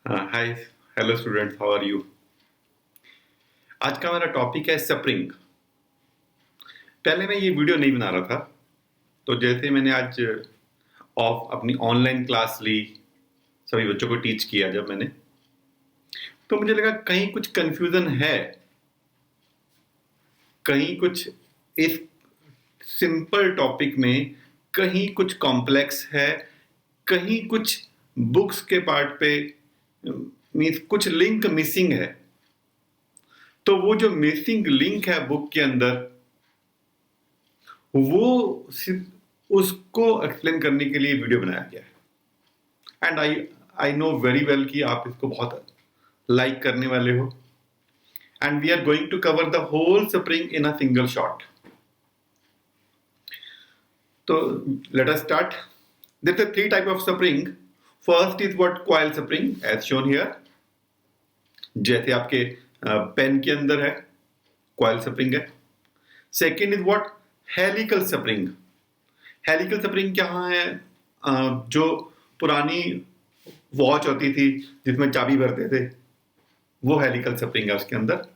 Hi hello students, how are you. आज का मेरा टॉपिक है स्प्रिंग। पहले मैं ये वीडियो नहीं बना रहा था, तो जैसे मैंने आज ऑफ अपनी ऑनलाइन क्लास ली, सभी बच्चों को टीच किया जब मैंने, तो मुझे लगा कहीं कुछ कंफ्यूजन है, कहीं कुछ इस सिंपल टॉपिक में कहीं कुछ कॉम्प्लेक्स है, कहीं कुछ बुक्स के पार्ट पे मीन्स कुछ लिंक मिसिंग है। तो वो जो मिसिंग लिंक है बुक के अंदर, वो उसको एक्सप्लेन करने के लिए वीडियो बनाया गया है। And I know very well कि आप इसको बहुत लाइक करने वाले हो। And we are going to cover the whole spring in a single shot. तो let us start. There are three type of spring. First is what coil spring as shown here, जैसे आपके pen के अंदर है, coil spring है। Second is what helical spring. Helical spring क्या है? जो पुरानी वॉच होती थी जिसमें चाबी भरते थे, वो हेलिकल स्प्रिंग है उसके अंदर।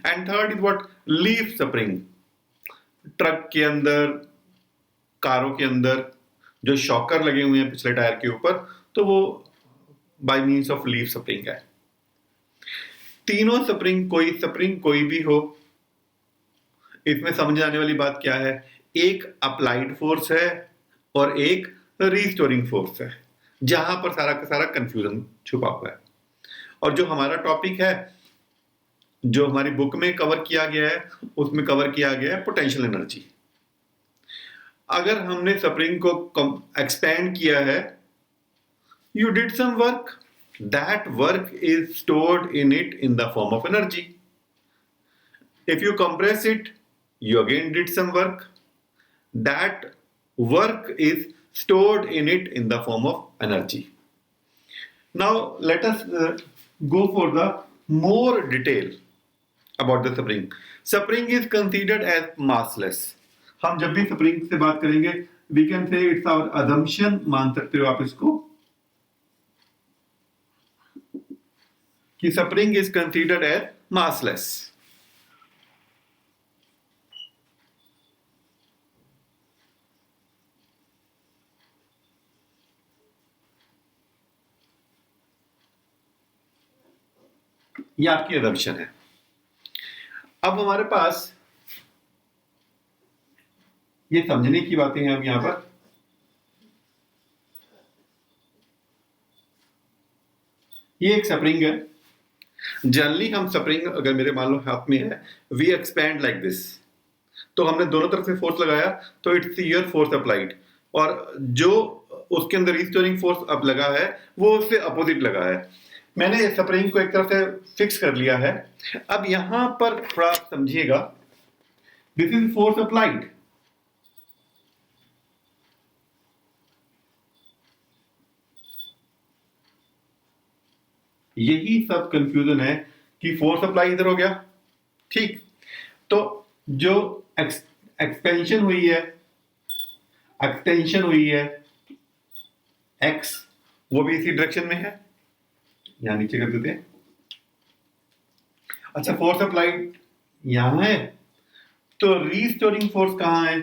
And third is what leaf spring. Truck के अंदर, कारों के अंदर जो शॉकर लगे हुए हैं पिछले टायर के ऊपर, तो वो by means of leaf spring है। तीनों स्प्रिंग कोई भी हो, इसमें समझ आने वाली बात क्या है? एक अप्लाइड फोर्स है और एक रीस्टोरिंग फोर्स है, जहां पर सारा का सारा कंफ्यूजन छुपा हुआ है। और जो हमारा टॉपिक है, जो हमारी बुक में कवर किया गया है, उसमें कवर किया गया है पोटेंशियल एनर्जी। अगर हमने स्प्रिंग को एक्सपेंड किया है, you did some work, that work is stored in it in the form of energy. If you compress it, you again did some work. That work is stored in it in the form of energy. Now let us go for the more detail about the spring. Spring is considered as massless. हम जब भी spring से बात करेंगे, we can say it's our assumption, मान सकते हो आप इसको, कि spring is considered as massless. ये आपकी assumption है। अब हमारे पास ये समझने की बातें हैं। अब यहां पर ये एक स्प्रिंग है। जनरली हम स्प्रिंग अगर मेरे मान लो हाथ में है, वी एक्सपैंड लाइक दिस, तो हमने दोनों तरफ से फोर्स लगाया, तो इट्स योर फोर्स अप्लाइड। और जो उसके अंदर रिस्टोरिंग फोर्स अब लगा है, वो उससे अपोजिट लगा है। मैंने स्प्रिंग को एक तरफ से फिक्स कर लिया है। अब यहां पर थोड़ा समझिएगा, दिस इज फोर्स अप्लाइड। यही सब कंफ्यूजन है कि फोर्स अप्लाई इधर हो गया, ठीक, तो जो एक्सपेंशन हुई है, एक्सटेंशन हुई है एक्स, वो भी इसी डायरेक्शन में है, यहां नीचे कर देते हैं। अच्छा, फोर्स अप्लाइड यहां है, तो रीस्टोरिंग फोर्स कहां है?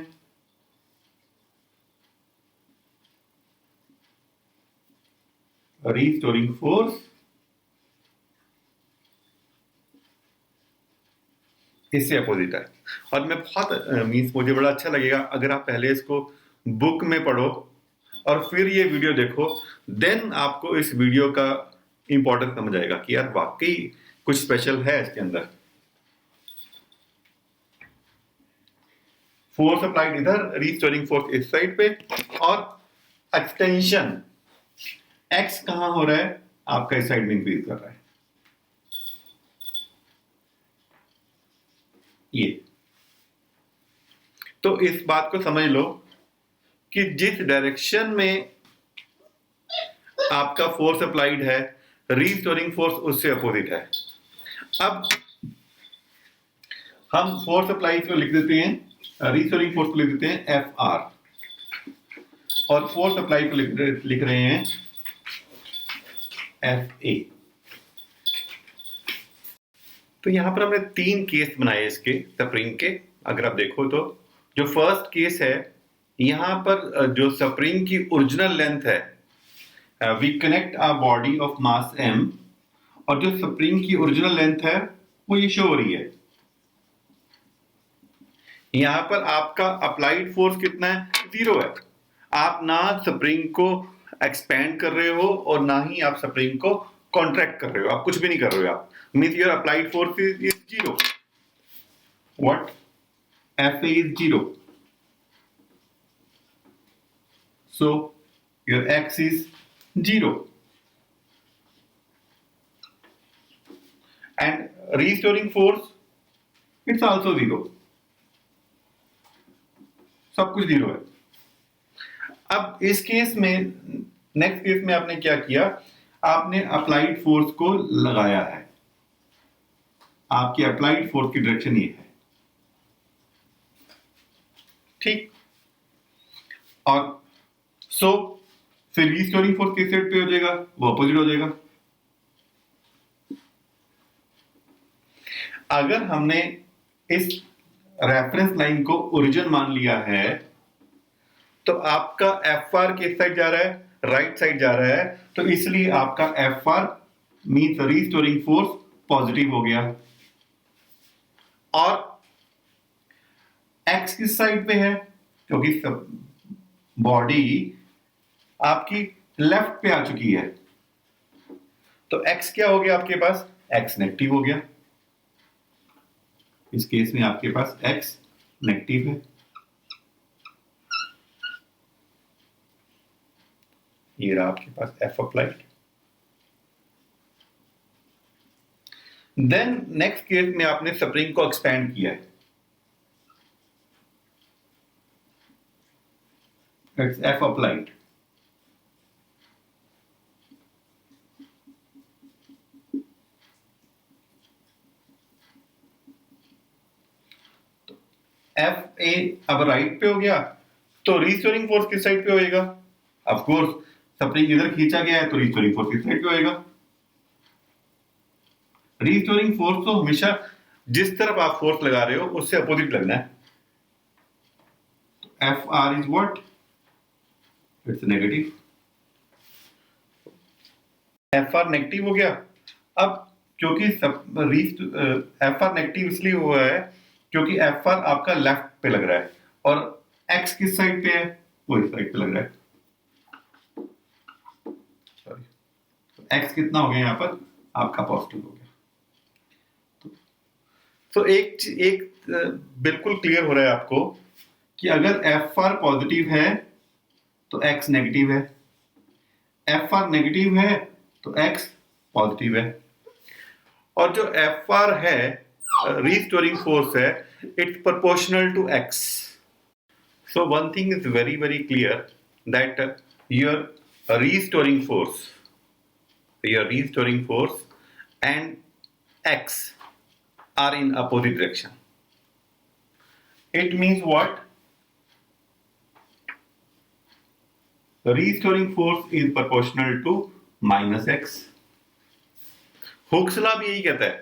रीस्टोरिंग फोर्स इससे अपोजिट है। और मैं बहुत मीन्स मुझे बड़ा अच्छा लगेगा अगर आप पहले इसको बुक में पढ़ो और फिर ये वीडियो देखो, देन आपको इस वीडियो का इंपॉर्टेंस समझ आएगा कि यार वाकई कुछ स्पेशल है इसके अंदर। फोर्स अप्लाइड इधर, रीस्टोरिंग फोर्स इस साइड पे, और एक्सटेंशन एक्स कहां हो रहा है? आपका इस साइड में इंक्रीज कर रहा है। ये तो इस बात को समझ लो कि जिस डायरेक्शन में आपका फोर्स अप्लाइड है, रीस्टोरिंग फोर्स उससे अपोजिट है। अब हम फोर्स अप्लाइड को लिख देते हैं, रीस्टोरिंग फोर्स को लिख देते हैं एफ आर, और फोर्स अप्लाई को लिख रहे हैं एफ ए। तो यहां पर हमने 3 केस बनाए इसके स्प्रिंग के। अगर आप देखो तो जो फर्स्ट केस है, यहां पर जो स्प्रिंग की ओरिजिनल लेंथ है, we connect a body of mass m, और जो स्प्रिंग की ओरिजिनल लेंथ है वो ये शो हो रही है। यहां पर आपका अप्लाइड फोर्स कितना है? 0 है। आप ना स्प्रिंग को एक्सपेंड कर रहे हो और ना ही आप स्प्रिंग को कॉन्ट्रैक्ट कर रहे हो, आप कुछ भी नहीं कर रहे हो। आप means your applied force is 0। What? Fa is 0. So your x is 0. And restoring force, it's also 0. सब कुछ 0 है। अब इस केस में, नेक्स्ट केस में आपने क्या किया? आपने अप्लाइड फोर्स को लगाया है। आपकी अप्लाइड फोर्स की डायरेक्शन ये है, ठीक। और फिर रिस्टोरिंग फोर्स किस साइड पे हो जाएगा? वो अपोजिट हो जाएगा। अगर हमने इस रेफरेंस लाइन को ओरिजिन मान लिया है, तो आपका एफ आर किस साइड जा रहा है? राइट साइड जा रहा है। तो इसलिए आपका F R means restoring force positive हो गया। और एक्स किस साइड पे है? क्योंकि बॉडी आपकी लेफ्ट पे आ चुकी है, तो एक्स क्या हो गया आपके पास? एक्स नेगेटिव हो गया। इस केस में आपके पास एक्स नेगेटिव है। ये रहा आपके पास F applied. Then next case में आपने स्प्रिंग को एक्सपेंड किया है। It's F applied. F A अब राइट पे हो गया, तो रिस्टोरिंग फोर्स किस साइड पे होएगा? ऑफ कोर्स स्प्रिंग इधर खींचा गया है, तो रिस्टोरिंग फोर्स किस साइड पे होएगा? रिस्टोरिंग फोर्स तो हमेशा जिस तरफ आप फोर्स लगा रहे हो उससे अपोजिट लगना है। F R is what? It's negative. F R negative हो गया। अब क्योंकि एफ आर नेगेटिव इसलिए हुआ है क्योंकि एफ आर आपका लेफ्ट पे लग रहा है, और एक्स किस साइड पे है? वो इस साइड पे लग रहा है। सॉरी, एक्स कितना हो गया यहां पर? आपका पॉजिटिव हो गया। तो एक बिल्कुल क्लियर हो रहा है आपको कि अगर एफ आर पॉजिटिव है तो एक्स नेगेटिव है, एफ आर नेगेटिव है तो एक्स पॉजिटिव है। और जो एफ आर है, रिस्टोरिंग फोर्स है, it's proportional to x. So one thing is very very clear that your restoring force and x are in opposite direction. It means what? The restoring force is proportional to minus x. Hooke's law भी यही कहता है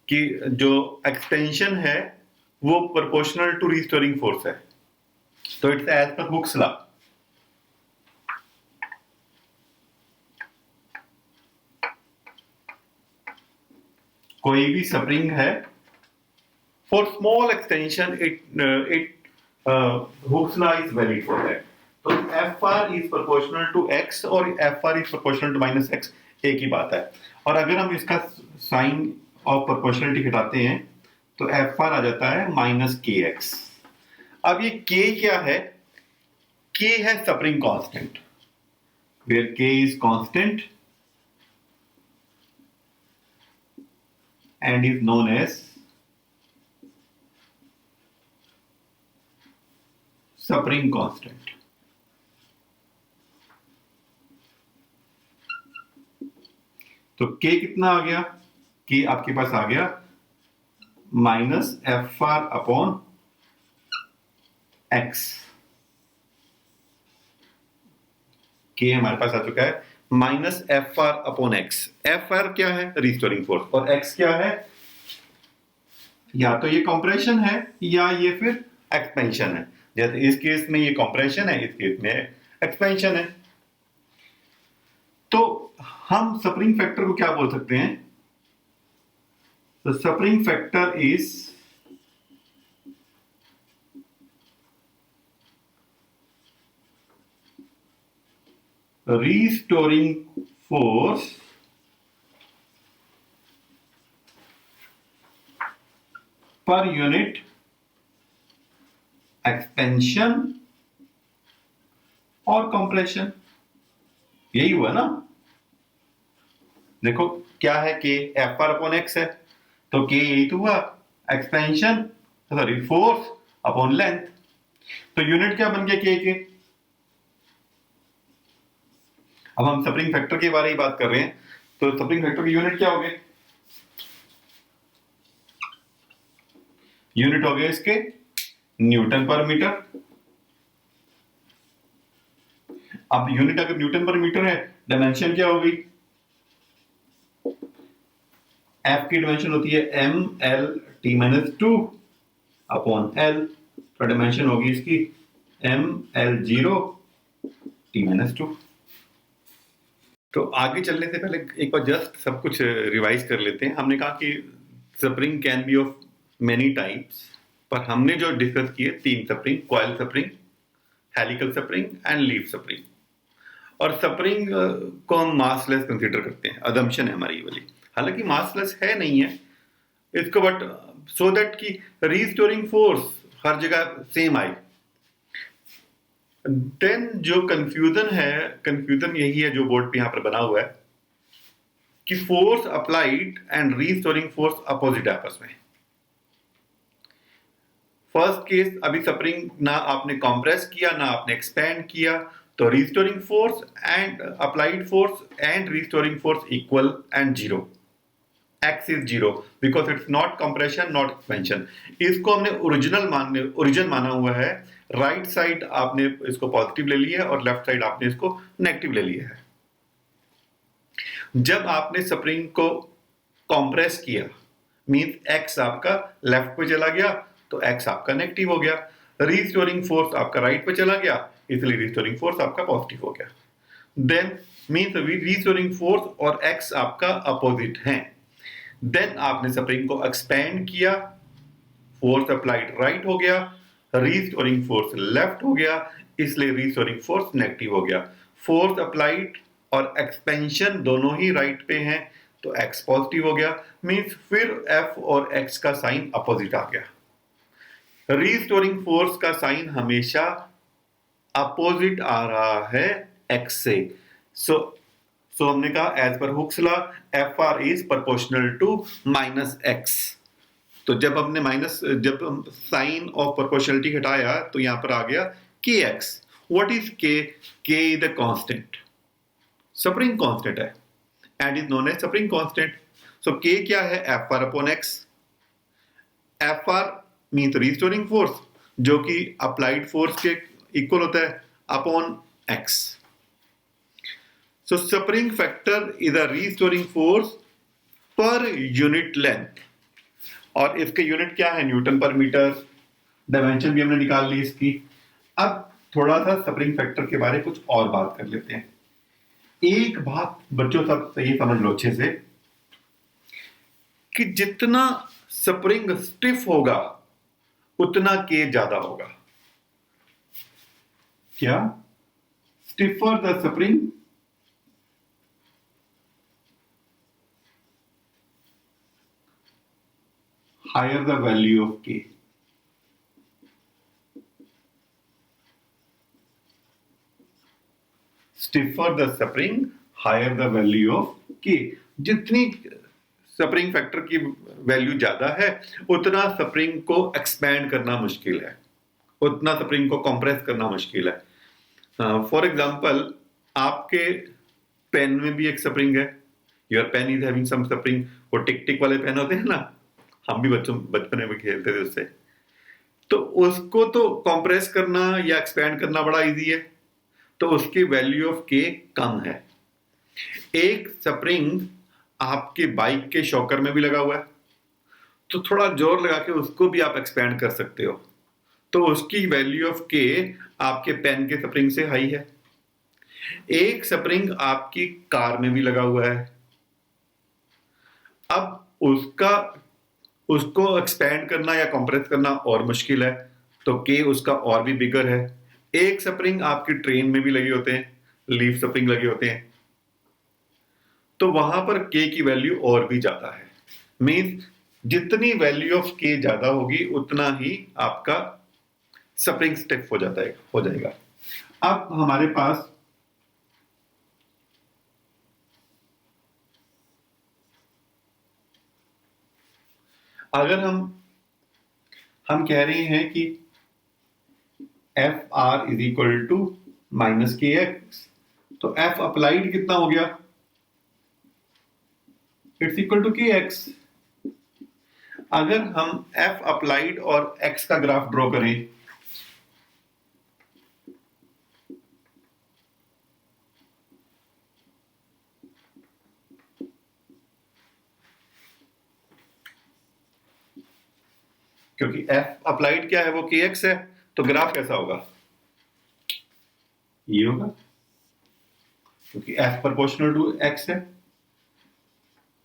कि जो extension है वो proportional to restoring force है। तो इट्स एज पर हुक्स लॉ। कोई भी स्प्रिंग है, for small extension it Hooke's law is valid for that. तो F R is proportional to X और F R is proportional to minus X, एक ही बात है। और अगर हम इसका साइन ऑफ प्रोपोर्शनलिटी हटाते हैं तो एफ आर आ जाता है माइनस के एक्स। अब ये के क्या है? के है स्प्रिंग कांस्टेंट, वेयर के is constant and is known as spring constant. तो k कितना आ गया? k आपके पास आ गया minus F R upon x. k हमारे पास आ चुका है minus F R upon x. F are क्या है? रिस्टोरिंग फोर्स, और एक्स क्या है? या तो ये कंप्रेशन है या ये फिर एक्सपेंशन है। जैसे इस केस में ये कंप्रेशन है, इस केस में एक्सपेंशन है। तो हम स्प्रिंग फैक्टर को क्या बोल सकते हैं? तो spring factor is restoring force per unit expansion और कंप्रेशन। यही हुआ ना? देखो क्या है, के एफ आर अपॉन एक्स है, तो के यही तो हुआ, expansion sorry force upon length. तो यूनिट क्या बन गया के? अब हम स्प्रिंग फैक्टर के बारे में बात कर रहे हैं, तो स्प्रिंग फैक्टर की यूनिट क्या हो गए? यूनिट हो गए इसके न्यूटन पर मीटर। अब यूनिट अगर न्यूटन पर मीटर है, डायमेंशन क्या हो गई? एफ की डायमेंशन होती है M L T minus two upon L, तो डायमेंशन होगी इसकी M L zero T minus two. तो आगे चलने से पहले एक बार जस्ट सब कुछ रिवाइज कर लेते हैं। हमने कहा कि spring can be of many types, पर हमने जो डिस्कस किए 3 spring: coil spring, helical spring and leaf spring. और स्प्रिंग को हम मासलेस कंसीडर करते हैं, अदम्पशन है हमारी वाली। हालांकि मासलेस है नहीं है इसको, बट सो दैट कि रीस्टोरिंग फोर्स हर जगह सेम आए। देन जो कंफ्यूजन है, कंफ्यूजन यही है जो बोर्ड पे यहां पर बना हुआ है कि force applied and restoring force opposite आपस में। फर्स्ट केस, अभी स्प्रिंग ना आपने कंप्रेस किया ना आपने एक्सपेंड किया, तो restoring force and applied force and restoring force equal and zero. X is zero because it's not compression not expansion. इसको हमने ओरिजिन माना हुआ है। राइट साइड आपने इसको पॉजिटिव ले लिया है और लेफ्ट साइड आपने इसको नेगेटिव ले लिया है। जब आपने स्प्रिंग को कंप्रेस किया, मींस एक्स आपका लेफ्ट पे चला गया तो एक्स आपका नेगेटिव हो गया। रीस्टोरिंग फोर्स आपका राइट पे चला गया, इसलिए रीस्टोरिंग फोर्स आपका पॉजिटिव हो गया। देन मींस रीस्टोरिंग फोर्स और एक्स आपका अपोजिट है। देन आपने स्प्रिंग को एक्सपेंड किया, फोर्स अप्लाइड राइट हो गया, रीस्टोरिंग फोर्स लेफ्ट हो गया, इसलिए रीस्टोरिंग फोर्स नेगेटिव हो गया। फोर्स अप्लाइड और एक्सपेंशन दोनों ही राइट पे हैं, तो एक्स पॉजिटिव हो गया, मींस फिर एफ और एक्स का साइन अपोजिट आ गया। रीस्टोरिंग फोर्स का साइन हमेशा अपोजिट आ रहा है एक्स से। सो हमने कहा एज पर Hooke's law F R is proportional to minus x. तो जब हमने जब हम साइन ऑफ प्रोपोर्शनलिटी हटाया तो यहां पर आ गया के x. What is K? K is the constant, spring constant है and is known as spring constant. So K क्या है? F R upon x. F R means restoring force जो कि अप्लाइड फोर्स के इक्वल होता है upon X. So spring factor is a restoring force per unit length, और इसके unit क्या है? न्यूटन पर मीटर। डायमेंशन भी हमने निकाल ली इसकी। अब थोड़ा सा स्प्रिंग फैक्टर के बारे में कुछ और बात कर लेते हैं। एक बात बच्चों सब सही समझ लो अच्छे से कि जितना स्प्रिंग स्टिफ होगा उतना के ज्यादा होगा। क्या? Stiffer the spring, higher the value of K. Stiffer the spring, higher the value of K. जितनी स्प्रिंग फैक्टर की वैल्यू ज्यादा है उतना स्प्रिंग को एक्सपैंड करना मुश्किल है, उतना स्प्रिंग को कंप्रेस करना मुश्किल है। फॉर एग्जांपल आपके पेन में भी एक स्प्रिंग है, your pen is having some spring. वो टिक टिक वाले पेन होते हैं ना, हम भी बचपन में खेलते थे उससे, तो उसको तो कंप्रेस करना या एक्सपैंड करना बड़ा इजी है, तो उसकी वैल्यू ऑफ के कम है। एक स्प्रिंग आपके बाइक के शॉकर में भी लगा हुआ है, तो थोड़ा जोर लगा के उसको भी आप एक्सपेंड कर सकते हो, तो उसकी वैल्यू ऑफ के आपके पेन के स्प्रिंग से हाई है। एक स्प्रिंग आपकी कार में भी लगा हुआ है, अब उसको एक्सपेंड करना या कंप्रेस करना और मुश्किल है, तो के उसका और भी बिगर है। एक स्प्रिंग आपकी ट्रेन में भी लगे होते हैं, लीफ स्प्रिंग लगे होते हैं, तो वहां पर के की वैल्यू और भी ज्यादा है। मीन्स जितनी वैल्यू ऑफ के ज्यादा होगी उतना ही आपका स्प्रिंग स्टिफ हो जाएगा। अब हमारे पास अगर हम कह रहे हैं कि F R is equal to minus K x, तो एफ अप्लाइड कितना हो गया, it's equal to K x. अगर हम एफ अप्लाइड और एक्स का ग्राफ ड्रॉ करें, क्योंकि एफ अप्लाइड क्या है, वो के एक्स है, तो ग्राफ कैसा होगा, ये होगा, क्योंकि एफ प्रोपोर्शनल टू एक्स है।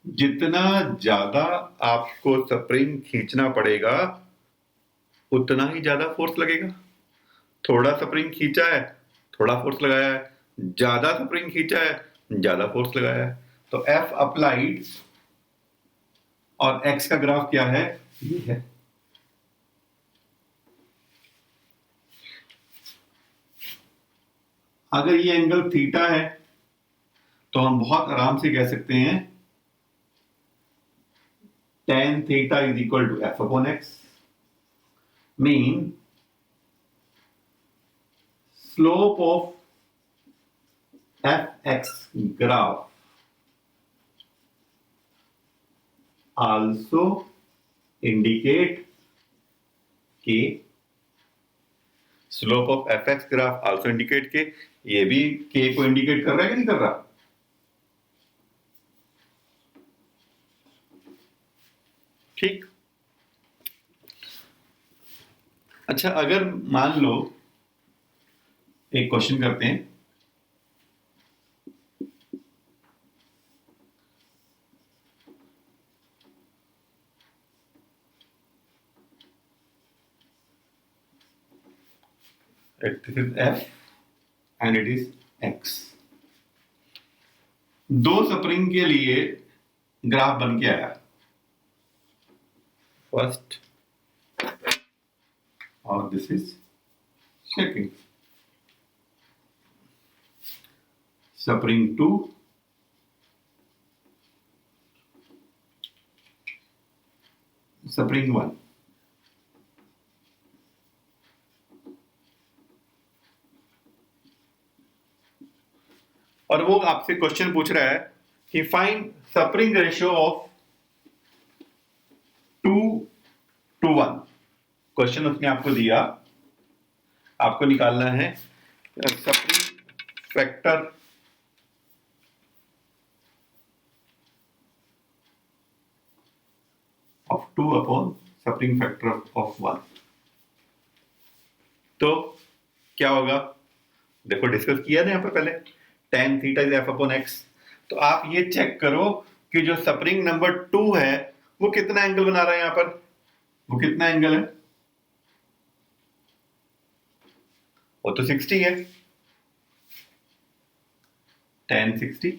जितना ज्यादा आपको स्प्रिंग खींचना पड़ेगा उतना ही ज्यादा फोर्स लगेगा। थोड़ा स्प्रिंग खींचा है, थोड़ा फोर्स लगाया है, ज्यादा स्प्रिंग खींचा है, ज्यादा फोर्स लगाया है। तो एफ अप्लाइड और एक्स का ग्राफ क्या है, ये है। अगर ये एंगल थीटा है तो हम बहुत आराम से कह सकते हैं tan theta is equal to f upon x, mean slope of fx graph also indicate k, slope of fx graph also indicate के, ये भी k को इंडिकेट कर रहा है कि नहीं कर रहा। ठीक। अच्छा, अगर मान लो एक क्वेश्चन करते हैं, this is f and it is x। दो स्प्रिंग के लिए ग्राफ बन के आया, फर्स्ट और this is second. Spring 2, spring 1। और वो आपसे क्वेश्चन पूछ रहा है कि find spring ratio of 2:1। Question उसने आपको दिया, आपको निकालना है spring factor of 2 upon spring factor of 1। तो क्या होगा, देखो डिस्कस किया ना यहां पर पहले, tan theta is F upon x. तो आप ये चेक करो कि जो स्प्रिंग नंबर 2 है वो कितना एंगल बना रहा है, यहां पर वो कितना एंगल है, वो तो 60 है, tan 60।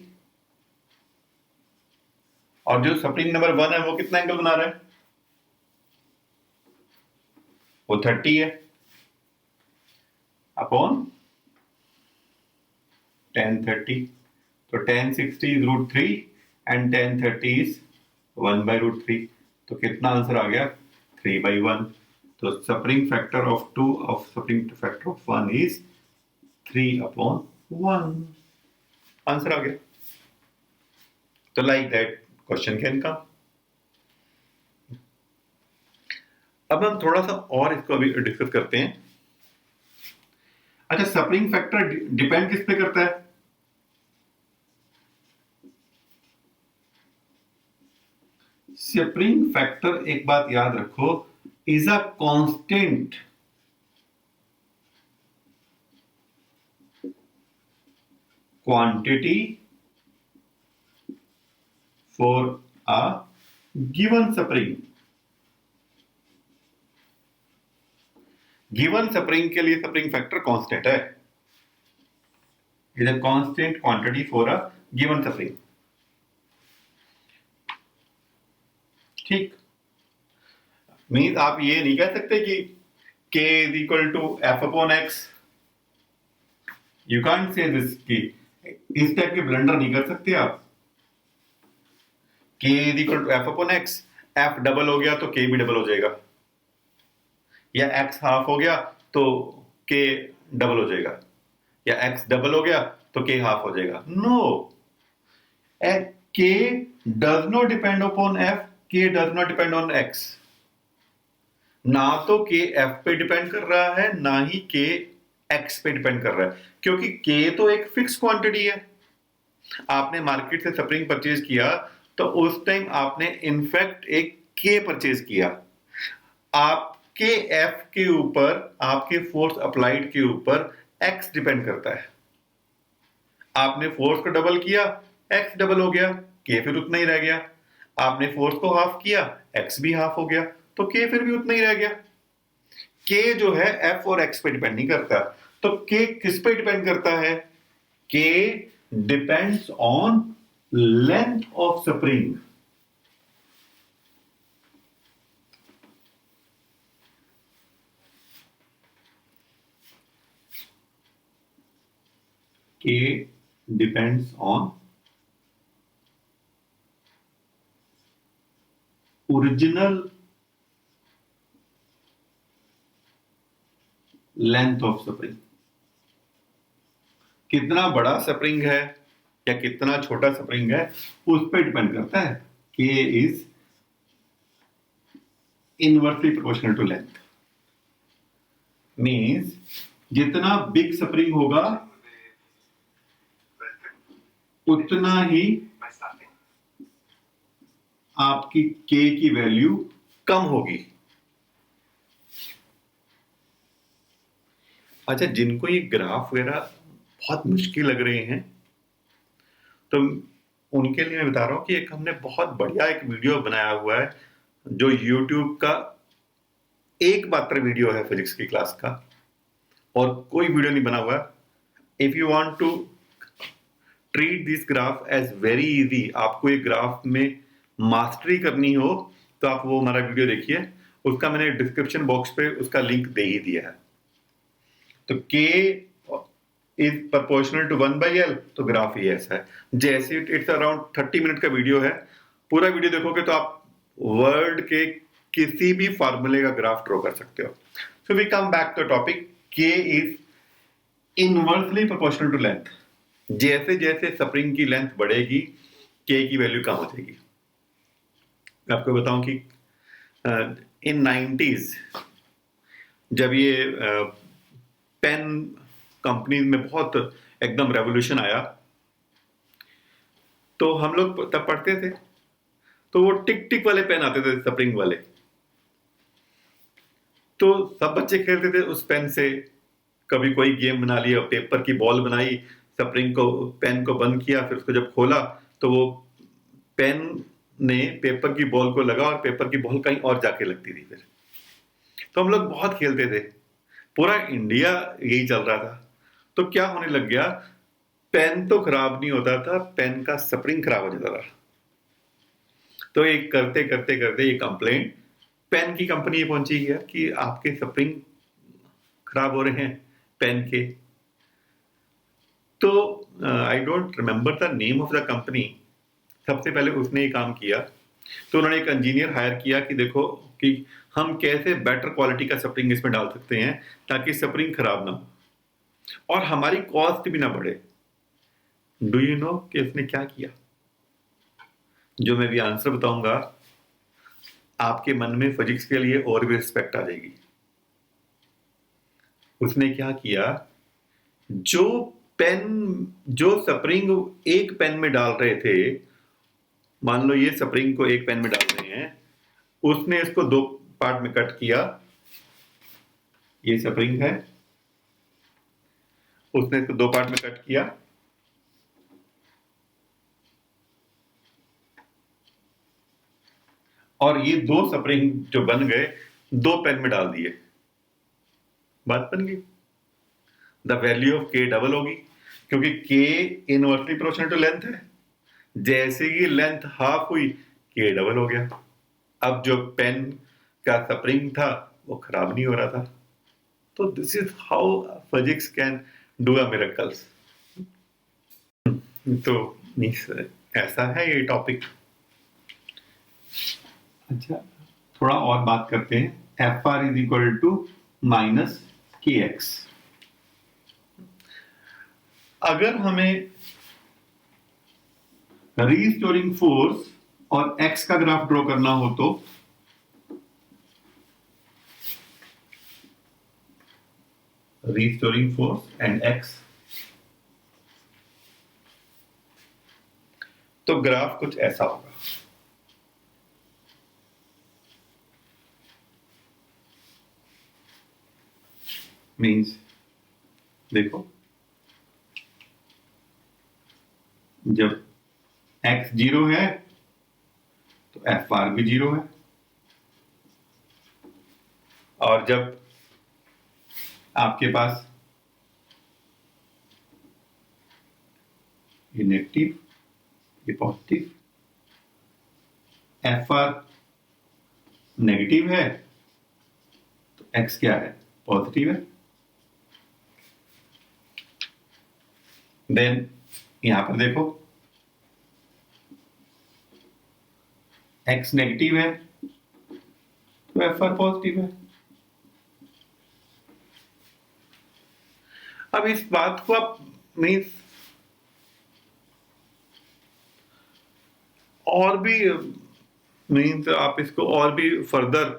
और जो स्प्रिंग नंबर 1 है वो कितना एंगल बना रहा है, वो 30 है, अपॉन tan 30। तो tan 60 is √3 and tan 30 is 1/√3। तो कितना आंसर आ गया, 3/1। तो spring factor of 2 of spring factor of 1 is 3/1। Answer आ गया। तो like that question can come. अब हम थोड़ा सा और इसको अभी डिस्कस करते हैं। अच्छा, स्प्रिंग फैक्टर डिपेंड किस पे करता है, स्प्रिंग फैक्टर, एक बात याद रखो, is a constant quantity for a given spring. Given spring के लिए स्प्रिंग फैक्टर कांस्टेंट है, is a constant quantity for a given spring. ठीक, मीन्स आप ये नहीं कह सकते कि k is equal to F upon x. You can't say this कि इस टाइप के ब्लंडर नहीं कर सकते आप। k is equal to F upon x, F double हो गया तो k भी डबल हो जाएगा, या x हाफ हो गया तो k डबल हो जाएगा, या x डबल हो गया तो k हाफ हो जाएगा। No, k does not depend upon f, k does not depend on x। ना तो k f पे डिपेंड कर रहा है, ना ही k x पे डिपेंड कर रहा है, क्योंकि k तो एक फिक्स क्वांटिटी है। आपने मार्केट से स्प्रिंग परचेज किया तो उस टाइम आपने इनफैक्ट एक k परचेज किया। आपके f के ऊपर, आपके फोर्स अप्लाइड के ऊपर x डिपेंड करता है। आपने फोर्स को डबल किया, x डबल हो गया, k फिर उतना ही रह गया। आपने फोर्स को हाफ किया, x भी हाफ हो गया, तो k फिर भी उतना ही रह गया। k जो है f और x पे डिपेंड नहीं करता, तो k किस पे डिपेंड करता है? k depends on length of spring. k depends on original length of spring. कितना बड़ा स्प्रिंग है या कितना छोटा स्प्रिंग है उस पर डिपेंड करता है। k is inversely proportional to length, means जितना बिग स्प्रिंग होगा उतना ही आपकी k की वैल्यू कम होगी। अच्छा, जिनको ये ग्राफ वगैरह बहुत मुश्किल लग रहे हैं तो उनके लिए मैं बता रहा हूं कि एक हमने बहुत बढ़िया एक वीडियो बनाया हुआ है जो YouTube का एकमात्र वीडियो है फिजिक्स की क्लास का, और कोई वीडियो नहीं बना हुआ। If you want to treat this graph as very easy, आपको ये ग्राफ में मास्टरी करनी हो तो आप वो हमारा वीडियो देखिए, उसका मैंने डिस्क्रिप्शन बॉक्स पे उसका लिंक दे ही दिया है। तो k is proportional to 1/l, तो ग्राफ ही ऐसा है। जैसे इट्स अराउंड 30 मिनट का वीडियो है, पूरा वीडियो देखोगे तो आप वर्ड के किसी भी फार्मूले का ग्राफ ड्रॉ कर सकते हो। So we come back to topic, k is inversely proportional to length. जैसे जैसे स्प्रिंग की लेंथ बढ़ेगी k की वैल्यू कम हो जाएगी। मैं आपको बताऊं कि इन 90s जब ये पेन कंपनी में बहुत एकदम रेवोल्यूशन आया, तो हम लोग तब पढ़ते थे तो वो टिक टिक वाले पेन आते थे, स्प्रिंग वाले, तो सब बच्चे खेलते थे उस पेन से। कभी कोई गेम बना लिया, पेपर की बॉल बनाई, स्प्रिंग को, पेन को बंद किया, फिर उसको जब खोला तो वो पेन ने पेपर की बॉल को लगा और पेपर की बॉल कहीं और जाके लगती थी। फिर तो हम लोग बहुत खेलते थे, पूरा इंडिया यही चल रहा था। तो क्या होने लग गया, पेन तो खराब नहीं होता था, पेन का स्प्रिंग खराब हो जाता था। तो एक करते करते करते ये कंप्लेंट पेन की कंपनी पहुंची गया कि आपके स्प्रिंग खराब हो रहे हैं पेन के। तो I don't remember the name of the company, सबसे पहले उसने ये काम किया। तो उन्होंने एक इंजीनियर हायर किया कि देखो कि हम कैसे बेटर क्वालिटी का स्प्रिंग इसमें डाल सकते हैं ताकि स्प्रिंग खराब ना हो और हमारी कॉस्ट भी ना बढ़े। डू यू नो कि उसने क्या किया? जो मैं भी आंसर बताऊंगा, आपके मन में फिजिक्स के लिए और भी रिस्पेक्ट आ जाएगी। उसने क्या किया, जो पेन, जो स्प्रिंग एक पेन में डाल रहे थे, मान लो ये स्प्रिंग को एक पेन में डाल रहे उसने इसको दो पार्ट में कट किया, ये स्प्रिंग है, उसने इसको दो पार्ट में कट किया और ये दो स्प्रिंग जो बन गए दो पेन में डाल दिए, बात बन गई। द वैल्यू ऑफ के डबल होगी क्योंकि के इनवर्सली प्रोपोर्शनल टू लेंथ है। जैसे ही लेंथ हाफ हुई के डबल हो गया। अब जो पेन का स्प्रिंग था वो खराब नहीं हो रहा था। तो this is how physics can do a miracles. तो ऐसा है ये टॉपिक। अच्छा, थोड़ा और बात करते हैं। F R is equal to minus K x. अगर हमें रीस्टोरिंग फोर्स और एक्स का ग्राफ ड्रॉ करना हो तो रीस्टोरिंग फोर्स एंड एक्स, तो ग्राफ कुछ ऐसा होगा। मीन्स देखो, जब x 0 है तो एफ आर भी 0 है, और जब आपके पास ये नेगेटिव ये पॉजिटिव, एफ आर नेगेटिव है तो x क्या है, पॉजिटिव है। देन यहां पर देखो x नेगेटिव है तो एफ आर पॉजिटिव है। अब इस बात को आप मीन्स और भी मीन्स आप इसको और भी फर्दर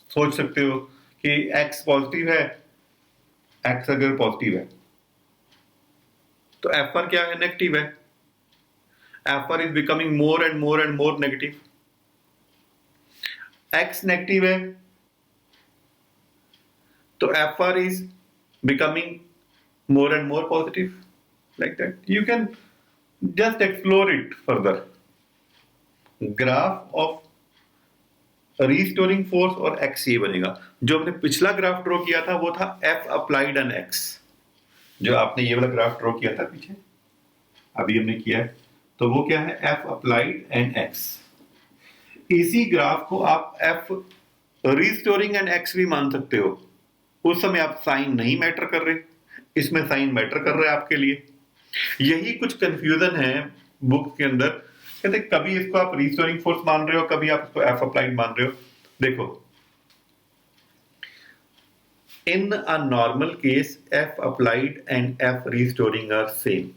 सोच सकते हो कि x पॉजिटिव है, x अगर पॉजिटिव है तो एफ आर क्या है, नेगेटिव है। F R is becoming more and more and more negative. x negative है तो F R is becoming more and more positive, like that. You can just explore it further. Graph of restoring force और x ये बनेगा। जो हमने पिछला graph draw किया था वो था एफ अप्लाइड एंड एक्स। जो आपने ये वाला ग्राफ ड्रॉ किया था पीछे, अभी हमने किया है, तो वो क्या है, एफ अप्लाइड एंड एक्स। इसी ग्राफ को आप एफ रीस्टोरिंग एंड एक्स भी मान सकते हो। उस समय आप साइन नहीं मैटर कर रहे, इसमें साइन मैटर कर रहा है आपके लिए। यही कुछ कंफ्यूजन है बुक के अंदर। कहते कभी इसको आप रीस्टोरिंग फोर्स मान रहे हो, कभी आप इसको एफ अप्लाइड मान रहे हो। देखो, in a normal case f applied and f restoring are same,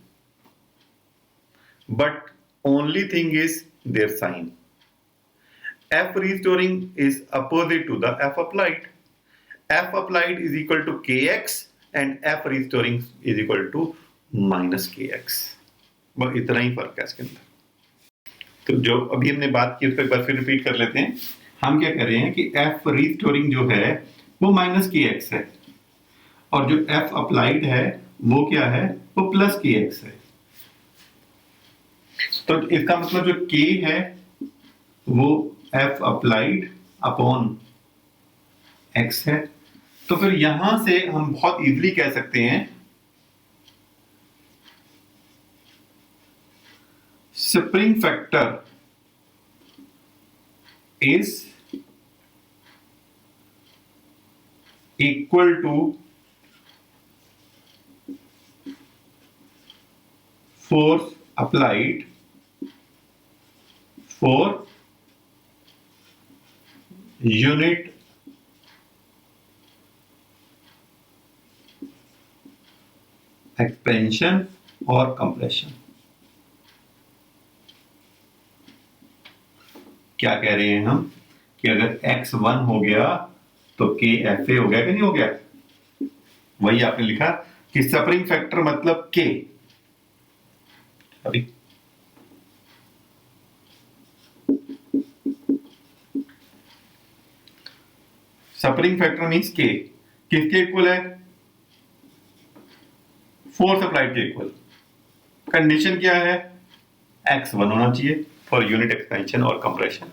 but only thing is their sign. F restoring is opposite to the f applied. F applied is equal to kx and f restoring is equal to minus kx. बस इतना ही फर्क है इसके अंदर। तो जो अभी हमने बात की उसको एक बार फिर रिपीट कर लेते हैं। हम क्या कर रहे हैं कि f restoring जो है वो माइनस kx है, और जो f अप्लाइड है वो क्या है, वो प्लस kx है। तो इसका मतलब जो k है वो f अप्लाइड अपॉन x है। तो फिर यहां से हम बहुत इजीली कह सकते हैं spring factor is equal to force applied for unit expansion और compression। क्या कह रहे हैं हम कि अगर x1 हो गया तो k fa हो गया कि नहीं हो गया। वही आपने लिखा कि स्प्रिंग फैक्टर मतलब k। अभी स्प्रिंग फैक्टर मीन्स के किसके इक्वल है? फोर्स अप्लाइड के इक्वल। कंडीशन क्या है? x1 होना चाहिए फॉर यूनिट एक्सपेंशन और कंप्रेशन।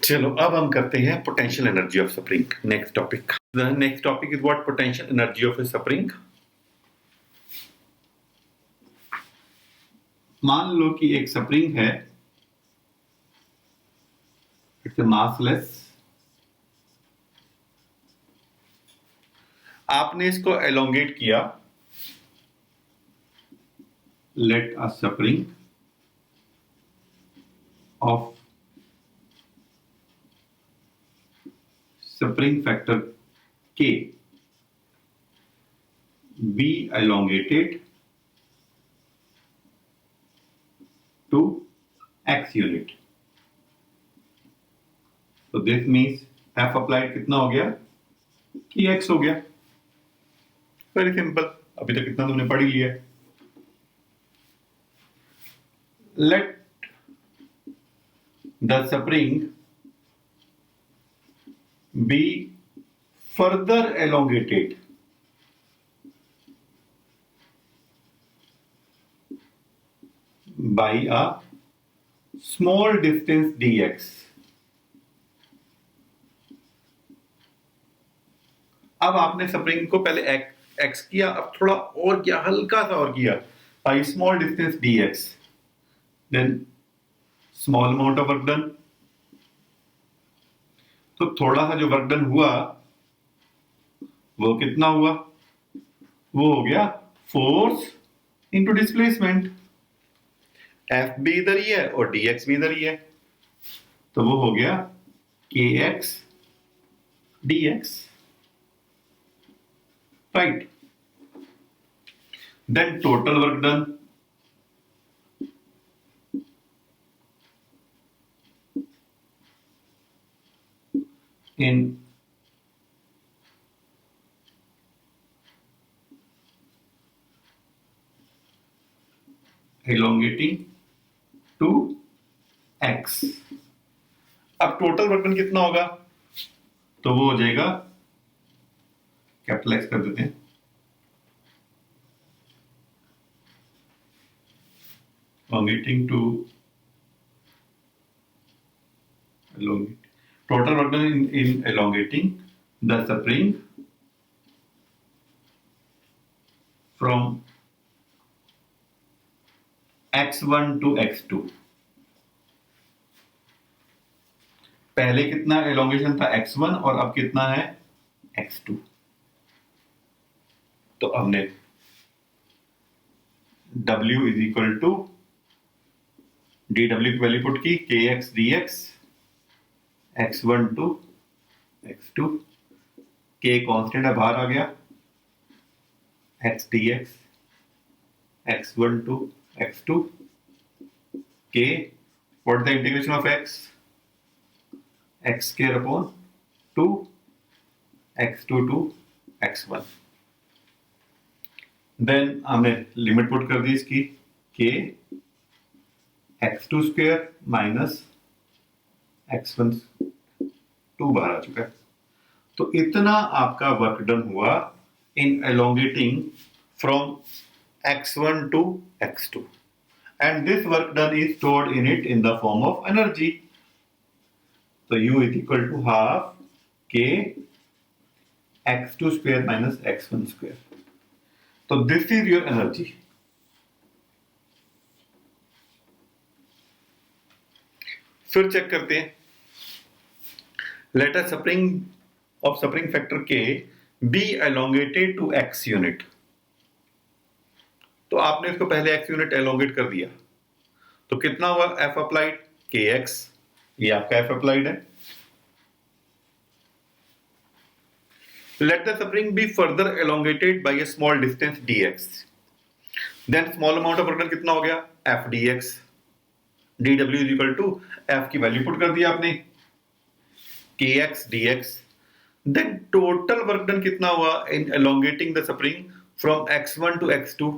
चलो अब हम करते हैं potential energy of spring. Next topic, the next topic is what potential energy of A spring. मान लो कि एक स्प्रिंग है, इट्स ए मासलेस। आपने इसको एलोंगेट किया, let a spring of spring factor K be elongated to x unit. So this means F applied कितना हो गया? Kx हो गया। वेरी सिंपल, अभी तक कितना तुमने पढ़ ही लिया। Let the spring be further elongated by a small distance dx. अब आपने स्प्रिंग को पहले x किया, अब थोड़ा और किया, हल्का सा और किया, by small distance dx, then small amount of work done. तो थोड़ा सा जो वर्क डन हुआ वो कितना हुआ? वो हो गया फोर्स इंटू डिस्प्लेसमेंट। एफ भी इधर ही है और dx भी इधर ही है, तो वो हो गया kx dx, right. Then total work done, in elongating to x। अब टोटल वर्क डन कितना होगा? तो वो हो जाएगा, कैपिटल एक्स कर देते हैं, elongating to elongate total work done in elongating the spring from x1 to x2। पहले कितना elongation था? x1, और अब कितना है? x2। तो हमने w is equal to dw की वैल्यू पुट की, kx dx, x1 to x2, k constant है बाहर आ गया, x dx, x1 to x2, k what the integration of x square upon 2, x2 to x1। Then हमने limit put कर दी इसकी, k x2 square minus x1, 2 बाहर आ चुका है। तो इतना आपका वर्क डन हुआ in elongating from x1 to x2, and this work done is stored in it in the form of energy. तो U is equal to half k x2 square minus x1 square. तो this is your energy. फिर check करते हैं, let a spring of spring factor K be elongated to x unit. तो आपने इसको पहले x unit elongate कर दिया, तो कितना हुआ F अप्लाइड? kx, ये आपका F अप्लाइड है। Let the spring be further elongated by a small distance dx, then small amount of work done कितना हो गया? F dx, dw is equal to F की वैल्यू पुट कर दिया आपने, kx dx, then total work done कितना हुआ in elongating the spring from x1 to x2?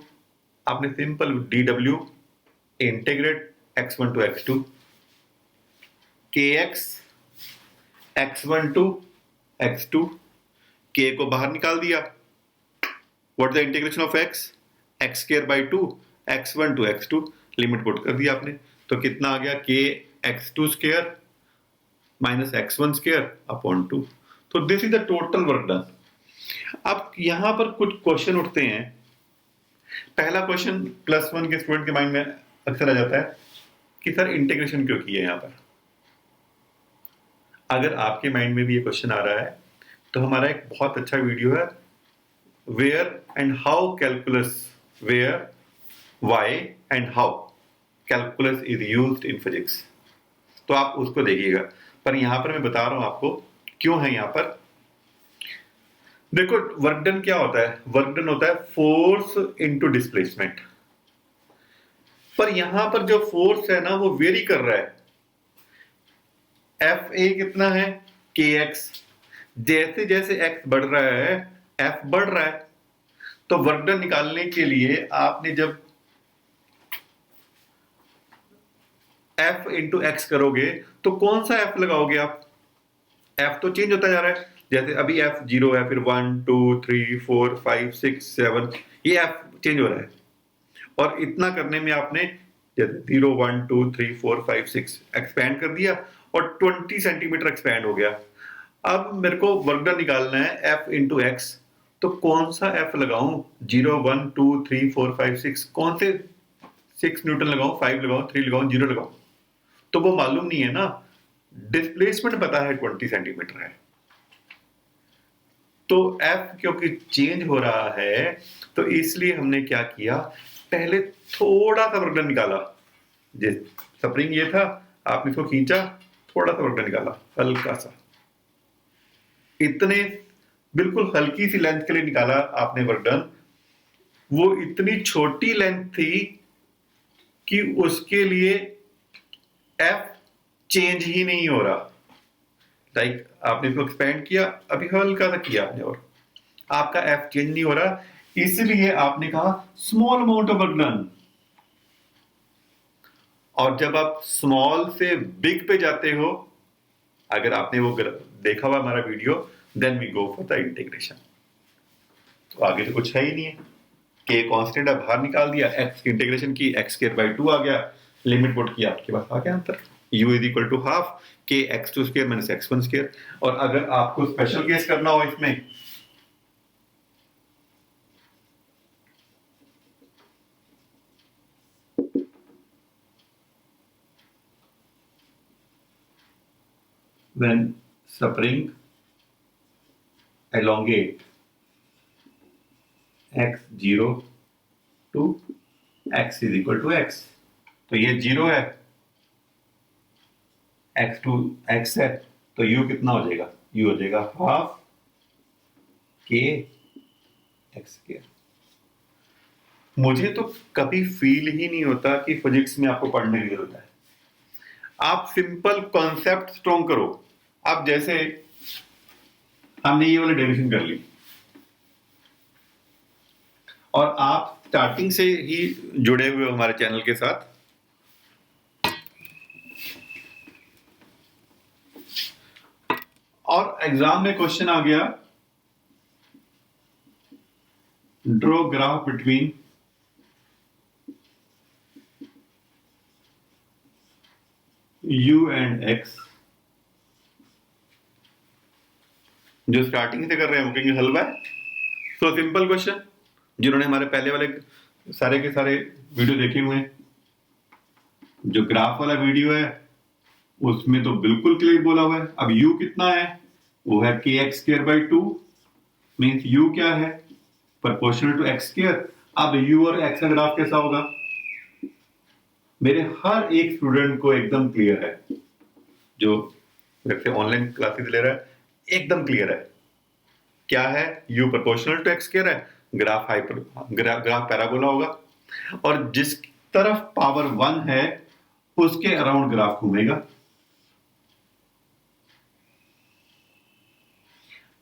आपने simple dw integrate x1 to x2, kx x1 to x2, k को बाहर निकाल दिया, what the integration of x square by 2, x1 to x2, limit put कर दिया आपने, तो कितना आ गया, k x2 square minus x1 square upon 2। तो this is the total work done. अब यहां पर कुछ क्वेश्चन उठते हैं। पहला क्वेश्चन +1 के स्टूडेंट के माइंड में अक्सर आ जाता है कि सर इंटीग्रेशन क्यों किया यहां पर। अगर आपके माइंड में भी ये क्वेश्चन आ रहा है तो हमारा एक बहुत अच्छा वीडियो है, where and how calculus, where why and how calculus is used in physics, तो आप उसको देखिएगा। पर यहां पर मैं बता रहा हूं आपको क्यों है यहां पर। देखो वर्क डन क्या होता है, वर्क डन होता है फोर्स इनटू डिस्प्लेसमेंट। पर यहां पर जो फोर्स है ना वो वेरी कर रहा है। एफ ए कितना है, के एक्स, जैसे जैसे एक्स बढ़ रहा है एफ बढ़ रहा है। तो वर्क डन निकालने के लिए आपने जब एफ इंटू एक्स करोगे तो कौन सा एफ लगाओगे आप, एफ तो चेंज होता जा रहा है। जैसे अभी एफ 0 है, फिर 1 2 3 4 5 6 7, ये एफ चेंज हो रहा है। और इतना करने में आपने जैसे 0 1 2 3 4 5 6 एक्सपैंड कर दिया और 20 सेंटीमीटर एक्सपैंड हो गया। अब मेरे को वर्क डन निकालना है एफ इंटू एक्स, तो कौन सा एफ लगाऊं, 0 1 2 3 4 5 6, कौन से 6 न्यूटन लगाऊं, 5 लगाऊं, 3 लगाऊं, 0 लगाऊं, तो वो मालूम नहीं है ना। डिस्प्लेसमेंट पता है 20 सेंटीमीटर है, तो एफ क्योंकि चेंज हो रहा है तो इसलिए हमने क्या किया, पहले थोड़ा सा वर्क डन निकाला। जिस स्प्रिंग ये था, आपने इसको खींचा, थोड़ा सा वर्क डन निकाला, हल्का सा, इतने बिल्कुल हल्की सी लेंथ के लिए निकाला आपने वर्क डन। वो इतनी छोटी लेंथ थी कि उसके लिए एफ चेंज ही नहीं हो रहा। लाइक आपने इसको एक्सपेंड किया, अभी हल्का सा किया आपने और आपका एफ चेंज नहीं हो रहा, इसलिए आपने कहा small amount of work done. और जब आप स्मॉल से बिग पे जाते हो, अगर आपने वो देखा हुआ हमारा video, then we go for the integration. तो आगे तो कुछ है ही नहीं है, के कांस्टेंट है बाहर निकाल दिया, एक्स की इंटीग्रेशन की, एक्स स्क्वायर बाई 2 आ गया, लिमिट पुट किया, आपके पास आ गया answer, u is equal to half K x2 square minus x1 square. और अगर आपको स्पेशल केस करना हो इसमें, when spring elongate x0 to x is equal to x, तो ये 0 है, x2 x है, तो u कितना हो जाएगा, u हो जाएगा हाफ के एक्स स्क्वायर। मुझे तो कभी फील ही नहीं होता कि फिजिक्स में आपको पढ़ने की जरूरत है। आप सिंपल कॉन्सेप्ट स्ट्रॉन्ग करो। आप जैसे हमने ये वाली डेरिवेशन कर ली और आप स्टार्टिंग से ही जुड़े हुए हो हमारे चैनल के साथ, और एग्जाम में क्वेश्चन आ गया, draw graph between u and x, जो स्टार्टिंग से कर रहे हैं वो कहेंगे हलवा है। सो सिंपल क्वेश्चन, जिन्होंने हमारे पहले वाले सारे के सारे वीडियो देखे हुए हैं, जो ग्राफ वाला वीडियो है उसमें तो बिल्कुल क्लियर बोला हुआ है। अब u कितना है, वो है के x square by 2, means u क्या है, प्रोपोर्शनल टू एक्स स्क्वायर। अब u और x का ग्राफ कैसा होगा, मेरे हर एक स्टूडेंट को एकदम क्लियर है, जो ऑनलाइन क्लासेस ले रहा है, एकदम क्लियर है क्या है, u proportional to x square है, ग्राफ हाइपर ग्राफ पैराबोला होगा, और जिस तरफ पावर 1 है उसके अराउंड ग्राफ घूमेगा।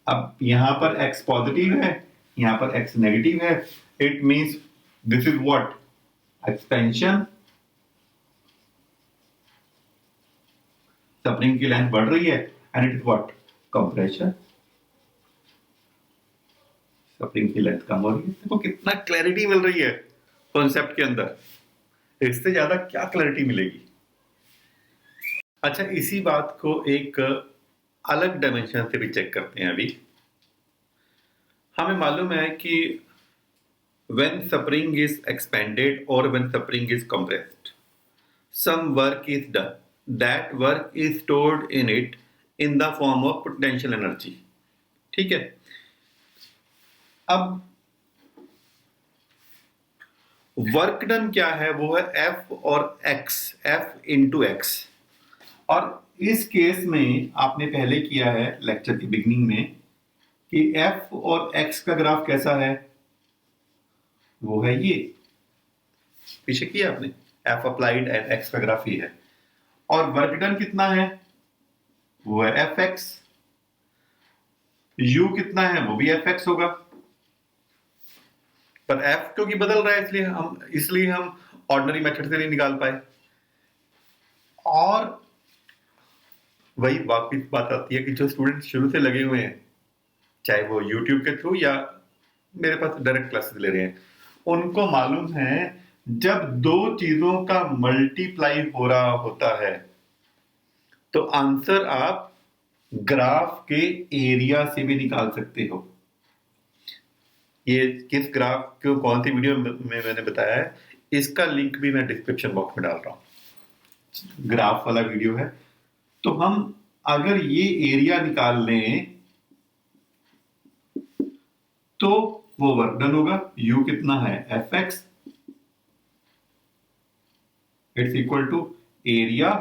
अब यहां पर x पॉजिटिव है, यहां पर x नेगेटिव है, it means this is what, expansion, spring की लेंथ बढ़ रही है, and it is what, compression. Spring की लेंथ कम हो रही है। देखो कितना क्लैरिटी मिल रही है कॉन्सेप्ट के अंदर, इससे ज्यादा क्या क्लैरिटी मिलेगी। अच्छा, इसी बात को एक अलग डायमेंशन से भी चेक करते हैं। अभी हमें मालूम है कि when spring is expanded or when spring is compressed, some work is done. That work is stored in it in the form of potential energy. ठीक है। अब वर्क डन क्या है, वो है एफ और एक्स, एफ इंटू एक्स। और इस केस में आपने पहले किया है लेक्चर की बिगिनिंग में कि एफ और एक्स का ग्राफ कैसा है, वो है ये, पीछे किया आपने, एफ अप्लाइड एंड एक्स का ग्राफ ये है। और वर्क डन कितना है, वो है एफ एक्स। यू कितना है, वो भी एफ एक्स होगा, पर एफ क्योंकि बदल रहा है इसलिए हम ऑर्डिनरी मेथड से नहीं निकाल पाए। और वही वापिस बात आती है कि जो स्टूडेंट शुरू से लगे हुए हैं, चाहे वो यूट्यूब के थ्रू या मेरे पास डायरेक्ट क्लासेस ले रहे हैं, उनको मालूम है जब दो चीजों का मल्टीप्लाई हो रहा होता है तो आंसर आप ग्राफ के एरिया से भी निकाल सकते हो। ये किस ग्राफ को कौन सी वीडियो में मैंने बताया है, इसका लिंक भी मैं डिस्क्रिप्शन बॉक्स में डाल रहा हूं, ग्राफ वाला वीडियो है। तो हम अगर ये एरिया निकाल लें तो वो वर्क डन होगा। यू कितना है, F x, it's equal to area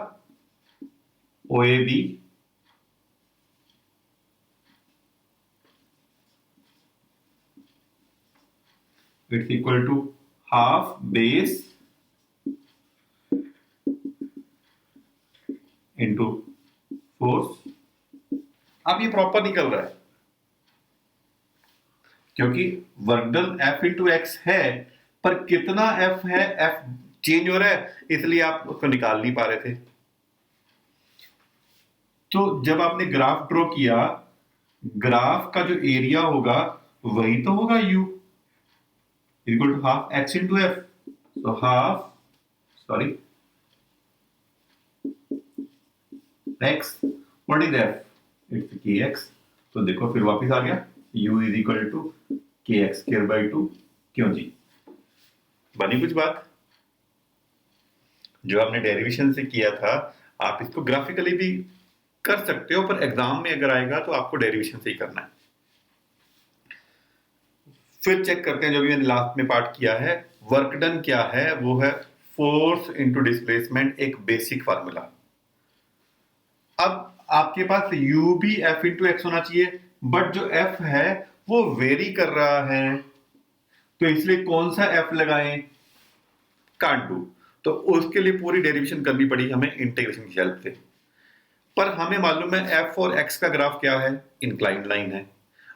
O A B it's equal to half base into force. अब ये प्रॉपर निकल रहा है क्योंकि work done F into x है, पर कितना एफ है, एफ चेंज हो रहा है, इसलिए आप उसको निकाल नहीं पा रहे थे। तो जब आपने ग्राफ ड्रॉ किया, ग्राफ का जो एरिया होगा वही तो होगा U equal to half X into F. तो half, sorry, X, what is F, it's K x. तो देखो फिर वापस आ गया, u is equal to K x square by 2। क्यों जी, बनी कुछ बात। जो आपने डेरिवेशन से किया था आप इसको ग्राफिकली भी कर सकते हो, पर एग्जाम में अगर आएगा तो आपको डेरिवेशन से ही करना है। फिर चेक करते हैं जो भी मैंने लास्ट में पार्ट किया है, वर्क डन क्या है, वो है फोर्स इंटू डिस्प्लेसमेंट, एक बेसिक फार्मूला। अब आपके पास u भी f इंटू एक्स होना चाहिए, बट जो f है वो वेरी कर रहा है, तो इसलिए कौन सा f लगाएं, कांट डू। तो उसके लिए पूरी डेरिवेशन करनी पड़ी हमें इंटीग्रेशन की हेल्प से। पर हमें मालूम है f और x का ग्राफ क्या है, इंक्लाइंड लाइन है।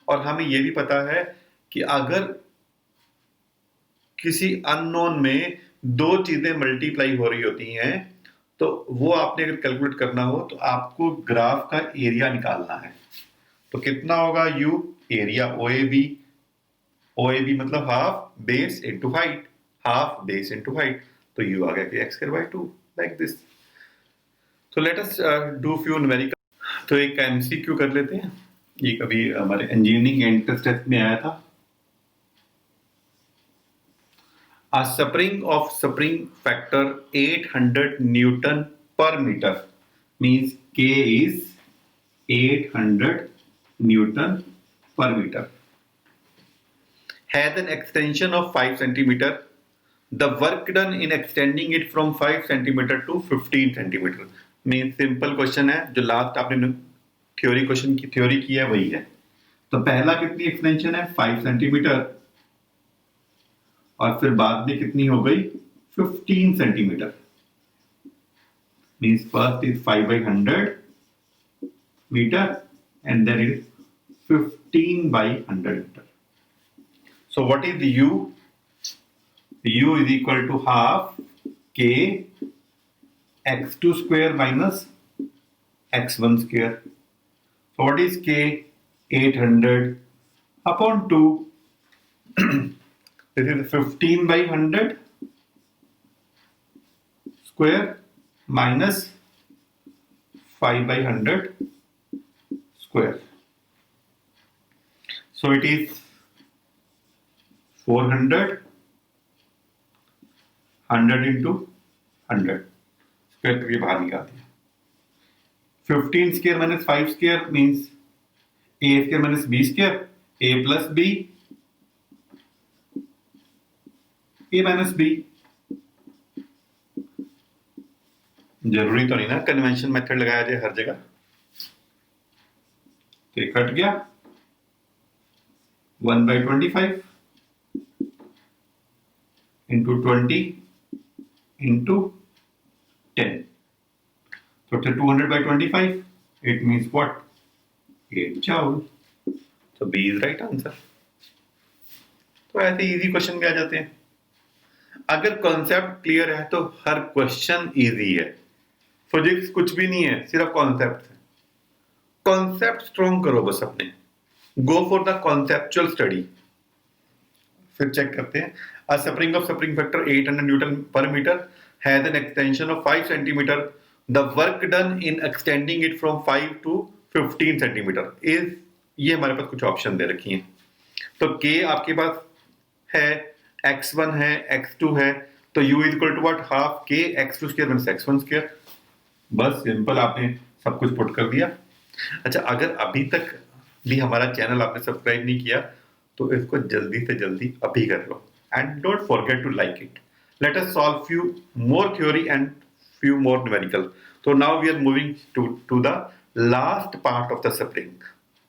और हमें यह भी पता है कि अगर किसी अननोन में दो चीजें मल्टीप्लाई हो रही होती हैं तो वो आपने अगर कैलकुलेट करना हो तो आपको ग्राफ का एरिया निकालना है। तो कितना होगा u, area O A B मतलब half base into height, half base into height, तो u आ गया कि X square by 2, like this. तो let us do few numerical. तो एक एमसीक्यू कर लेते हैं, ये कभी हमारे इंजीनियरिंग एंट्रेंस टेस्ट में आया था। A spring factor 800 Newton per meter means K is 800 Newton per meter. Has an extension of 5 centimeter. The work done in extending it from 5 centimeter to 15 centimeter. Means simple question है, जो last आपने theory question की theory की है वही है। तो पहला कितनी एक्सटेंशन है, 5 सेंटीमीटर, और फिर बाद में कितनी हो गई, 15 centimetre. Means first is 5/100 metre and then it is 15/100 metre. So what is u? u is equal to half k x2 square minus x1 square. So what is k? 800 upon 2, This is 15 by 100 square minus 5 by 100 square. So it is 400, 100 into 100 square करके बाहर निकालते हैं. 15 square minus 5 square means a square minus b square, a plus b, a minus b. जरूरी तो नहीं ना convention method लगाया जाए हर जगह. तो ये कट गया. 1 by 25 into 20 into 10. So 200 by 25, it means what? 8 joule. So B is right answer. तो ऐसे इजी क्वेश्चन भी आ जाते हैं. अगर कॉन्सेप्ट क्लियर है तो हर क्वेश्चन इजी है. फिजिक्स कुछ भी नहीं है, सिर्फ कॉन्सेप्ट है. कॉन्सेप्ट स्ट्रॉन्ग करो बस अपने. गो फॉर द कॉन्सेप्चुअल स्टडी. फिर चेक करते हैं. A spring of spring factor 800 Newton per meter has an extension of 5 centimeter. The work done in extending it from 5 to 15 centimeter is, ये हमारे पास कुछ ऑप्शन दे रखी हैं. तो K आपके पास है, x1 है, x2 है, तो U is equal to what? half K x2 square minus x1 square. बस सिंपल आपने सब कुछ पुट कर दिया. अच्छा, अगर अभी तक भी हमारा चैनल आपने सब्सक्राइब नहीं किया तो इसको जल्दी से जल्दी अभी कर लो. And don't forget to like it. Let us solve few more theory and few more numerical. So now we are moving to the last part of the spring.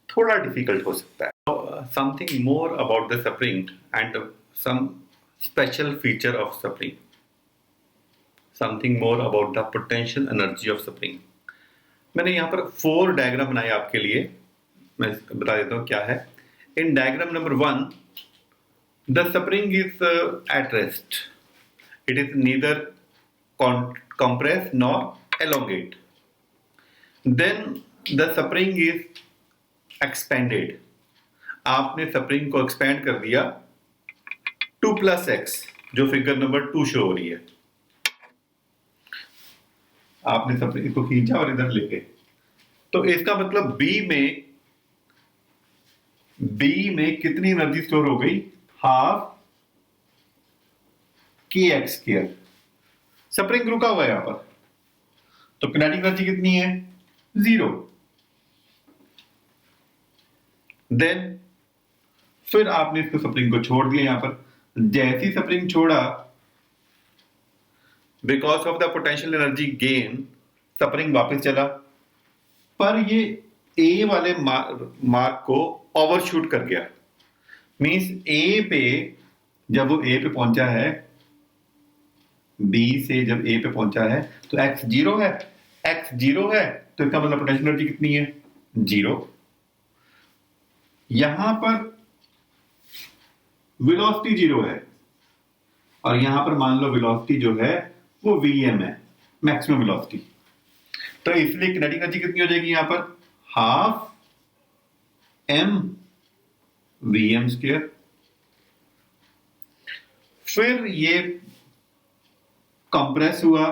थोड़ा difficult हो सकता है. So, something more about the spring and some special feature of spring. Something more about the potential energy of spring. मैंने यहाँ पर 4 diagram बनाए आपके लिए. मैं बता देता हूँ क्या है. In diagram number 1, the spring is at rest. It is neither compressed nor elongate. Then the spring is expanded. आपने स्प्रिंग को एक्सपेंड कर दिया 2 plus x, जो फिगर नंबर 2 शो हो रही है. आपने स्प्रिंग को खींचा और इधर लेके, तो इसका मतलब B में कितनी एनर्जी स्टोर हो गई? Half kx square. स्प्रिंग रुका हुआ है यहां पर, तो किनेटिक एनर्जी कितनी है? 0. देन फिर आपने इसको स्प्रिंग को छोड़ दिया यहां पर. जैसी स्प्रिंग छोड़ा, because of the potential energy gain, spring वापस चला, पर ये ए वाले मार्क को ओवरशूट कर गया. मींस ए पे, जब वो ए पे पहुंचा है, बी से जब ए पे पहुंचा है, तो एक्स 0 है. एक्स 0 है तो इसका मतलब पोटेंशियल एनर्जी कितनी है? 0. यहां पर वेलोसिटी 0 है, और यहां पर मान लो वेलोसिटी जो है वो vm है, मैक्सिमम वेलोसिटी. तो इसलिए किनेटिक एनर्जी कितनी हो जाएगी यहां पर? Half m vm square. फिर ये कंप्रेस हुआ,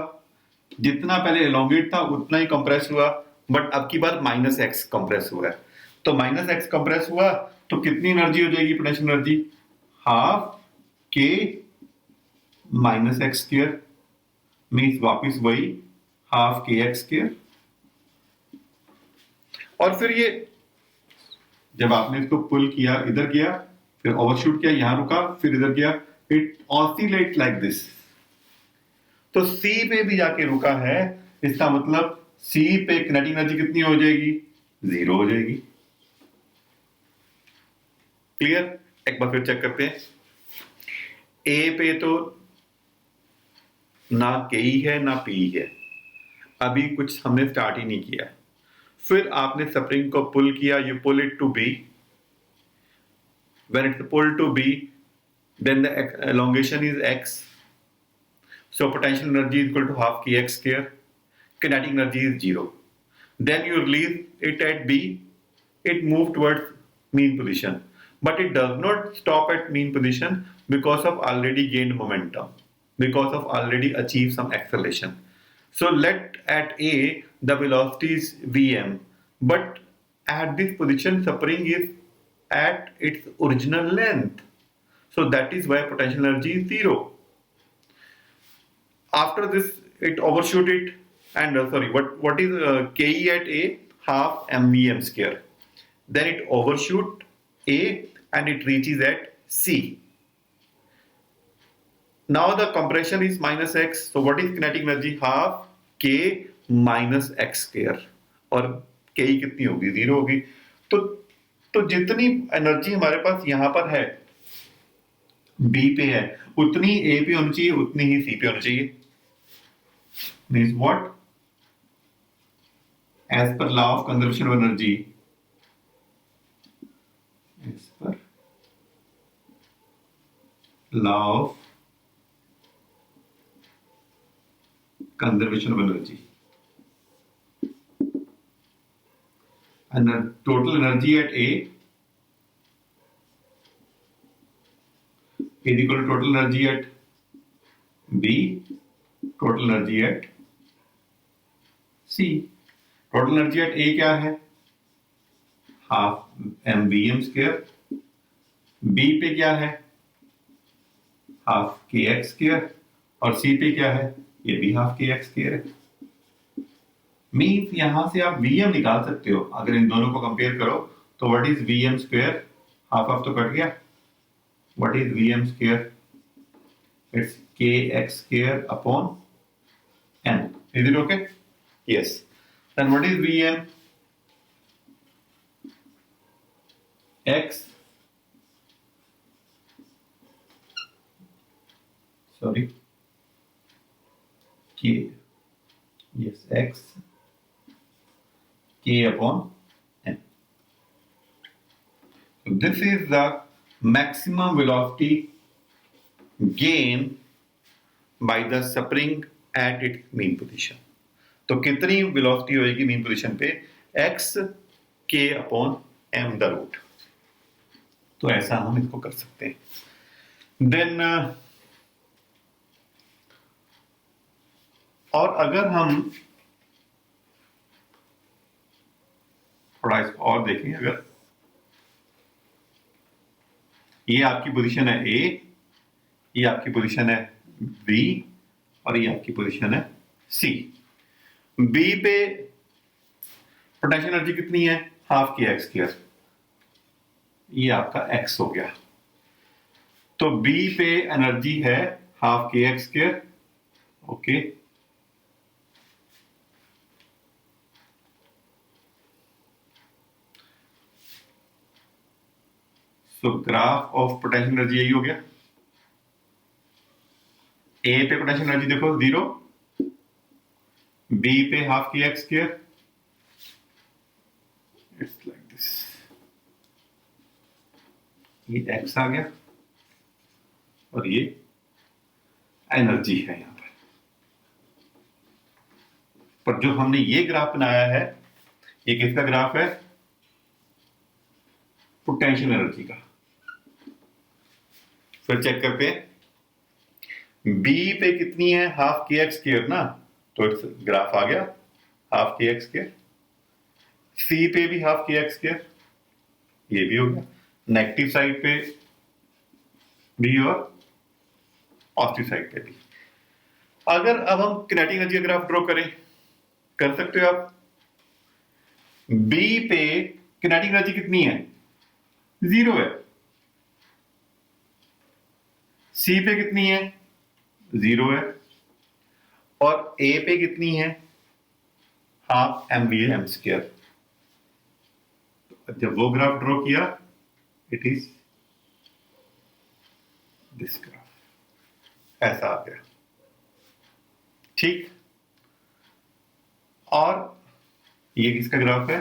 जितना पहले एलोंगेट था उतना ही कंप्रेस हुआ, बट अब की बार -x कंप्रेस हुआ है. तो -x कंप्रेस हुआ तो कितनी एनर्जी हो जाएगी? Potential energy half k -x square, means वापिस वही हाफ kx स्क्वायर. और फिर ये जब आपने इसको पुल किया, इधर गया, फिर ओवरशूट किया, यहां रुका, फिर इधर गया, इट ऑसिलेट लाइक दिस. तो C पे भी जाके रुका है, इसका मतलब C पे किनेटिक एनर्जी कितनी हो जाएगी? 0 हो जाएगी. क्लियर? एक बार फिर चेक करते हैं. A पे तो ना K है ना P है, अभी कुछ हमने स्टार्ट ही नहीं किया. फिर आपने स्प्रिंग को पुल किया, you pull it to B. When it's pulled to B, then the elongation is x. So potential energy is equal to half kx square. Kinetic energy is 0. Then you release it at B. It moves towards mean position. but it does not stop at mean position because of already gained momentum, because of already achieved some acceleration. So let at A the velocity is vm, but at this position spring is at its original length, so that is why potential energy is zero. After this it overshoot it, and sorry, what is ke at A? Half mvm square. Then it overshoot A and it reaches at C. Now the compression is minus x, so what is kinetic energy? Half k minus x square, और k कितनी होगी? Zero होगी। तो जितनी energy हमारे पास यहां पर है B पे है, उतनी A पे होनी चाहिए, उतनी ही C पे होनी चाहिए। Means what? एज पर law of conservation of energy, as पर law of conservation of energy, and the total energy at A is equal to total energy at B, total energy at C. total energy at A क्या है? Half mvm square. B पे क्या है? Half kx square, और C पे क्या है? ये भी हाफ के एक्स स्क्वायर है। मीन्स यहां से आप Vm निकाल सकते हो। अगर इन दोनों को कंपेयर करो तो what is Vm square? Half half तो कट गया। What is Vm square? It's K x square upon n। Is it okay? Yes. Then what is Vm? x, sorry, k, yes, x k upon n. So this is the maximum velocity gain by the spring at its mean position. तो कितनी velocity होगी mean position पे? x k अपॉन m the root. तो ऐसा हम इसको कर सकते हैं। देन और अगर हम थोड़ा इसको और देखें, अगर ये आपकी पोजीशन है A, ये आपकी पोजीशन है B, और ये आपकी पोजीशन है C। B पे पोटेंशियल एनर्जी कितनी है? Half K x square. ये आपका x हो गया। तो B पे एनर्जी है half K x square. Okay, तो ग्राफ ऑफ पोटेंशियल एनर्जी यही हो गया। ए पे पोटेंशियल एनर्जी देखो जीरो, बी पे हाफ की x square, it's like this. ये एक्स आ गया और ये एनर्जी है यहां पर जो हमने ये ग्राफ बनाया है, ये किसका ग्राफ है? पोटेंशियल एनर्जी का। फिर चेक करते हैं बी पे कितनी है? हाफ के एक्स स्क्वायर ना, तो ग्राफ आ गया हाफ के एक्स स्क्वायर। सी पे भी हाफ के एक्स स्क्वायर, ये भी हो गया। नेगेटिव साइड पे भी और पॉजिटिव साइड पे भी। अगर अब हम किनेटिक एनर्जी का ग्राफ ड्रॉ करें, कर सकते हो आप। बी पे किनेटिक एनर्जी कितनी है? जीरो है। सी पे कितनी है? जीरो है। और ए पे कितनी है? Half mvm square. जब वो ग्राफ ड्रॉ किया, इट इज दिस ग्राफ, ऐसा आ गया। ठीक, और ये किसका ग्राफ है?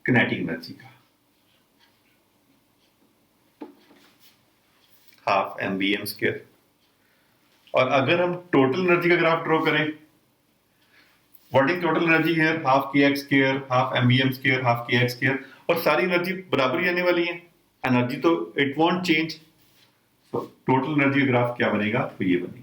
किनेटिक एनर्जी का, हाफ mvm स्क्वायर। और अगर हम टोटल एनर्जी का ग्राफ ड्रॉ करें, what is total energy here? Half K x square, हाफ mvm square, half K x square, और सारी एनर्जी बराबर ही आने वाली है। एनर्जी तो इट वॉन्ट चेंज, तो टोटल एनर्जी ग्राफ क्या बनेगा, तो ये बनेगा।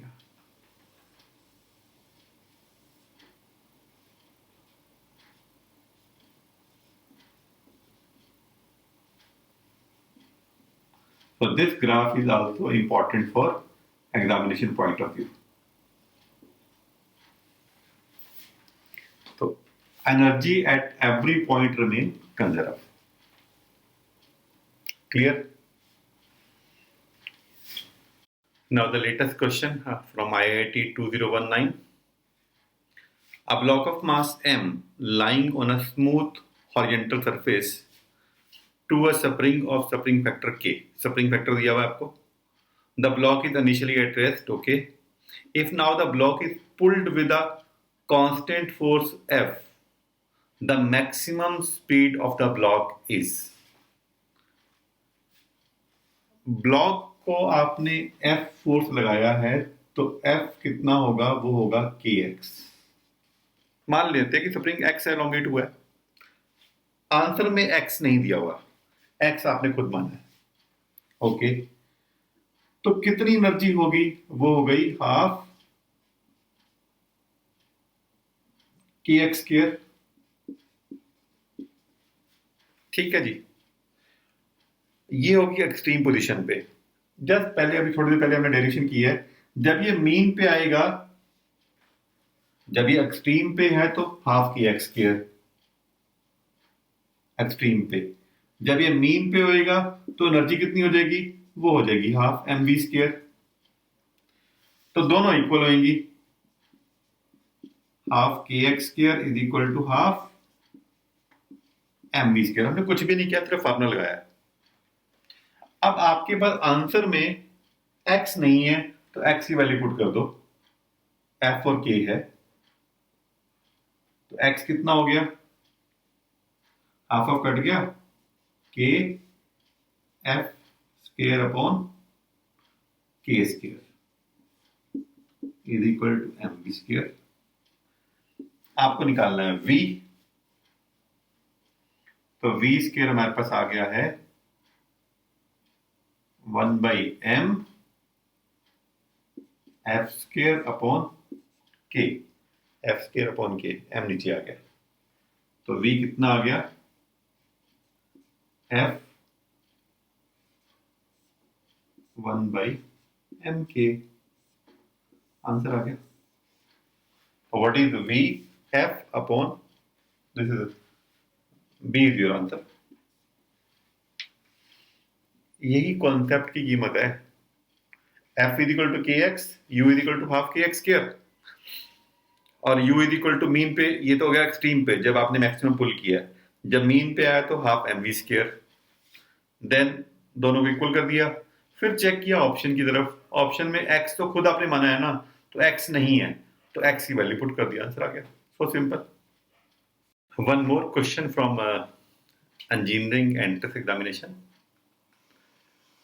So this graph is also important for examination point of view. So energy at every point remain conserved. Clear? Now the latest question from IIT 2019. A block of mass m lying on a smooth horizontal surface to a spring of spring factor k. Spring factor दिया हुआ है आपको. The block is initially at rest, okay. If now the block is pulled with a constant force F, the maximum speed of the block is. Block को आपने F force लगाया है, तो F कितना होगा, वो होगा kx. मान लेते हैं कि स्प्रिंग x से एलोंगेट हुआ है. आंसर में x नहीं दिया हुआ, x आपने खुद माना है, ओके. तो कितनी एनर्जी होगी, वो हो गई हाफ kx स्क्वायर. ठीक है जी. ये होगी एक्सट्रीम पोजीशन पे. जस्ट पहले, अभी थोड़ी देर पहले हमने डेरिवेशन की है. जब ये मीन पे आएगा, जब ये एक्सट्रीम पे है तो हाफ की एक्स स्क्वायर एक्सट्रीम पे. जब ये मीन पे होएगा तो एनर्जी कितनी हो जाएगी, वो हो जाएगी हाफ एम वी स्क्वायर. तो दोनों इक्वल होंगी. Half K x square is equal to half M V square. हमने कुछ भी नहीं किया, सिर्फ फार्मूला लगाया. अब आपके पास आंसर में x नहीं है, तो x की वैल्यू पुट कर दो. f और k है, तो x कितना हो गया, हाफ ऑफ कट गया, k f square upon k square is equal to M V square. आपको निकालना है v. तो v स्क्वायर हमारे पास आ गया है 1/m f square upon k. f square upon k, m नीचे आ गया, तो v कितना आ गया, f 1/mk. आंसर आ गया. व्हाट इज v f अपॉन this is b is your answer. यही कॉन्सेप्ट की कीमत है. F is equal to K x, U is equal to half K x square, और u is equal to mean पे. ये तो हो गया एक्सट्रीम पे, जब आपने मैक्सिमम पुल किया. जब मीन पे आया तो half M V square. Then दोनों को इक्वल कर दिया. फिर चेक किया ऑप्शन की तरफ. ऑप्शन में x तो खुद आपने माना है ना, तो x नहीं है, तो x की वैल्यू पुट कर दिया, आंसर आ गया. So simple. One more question from engineering entrance examination.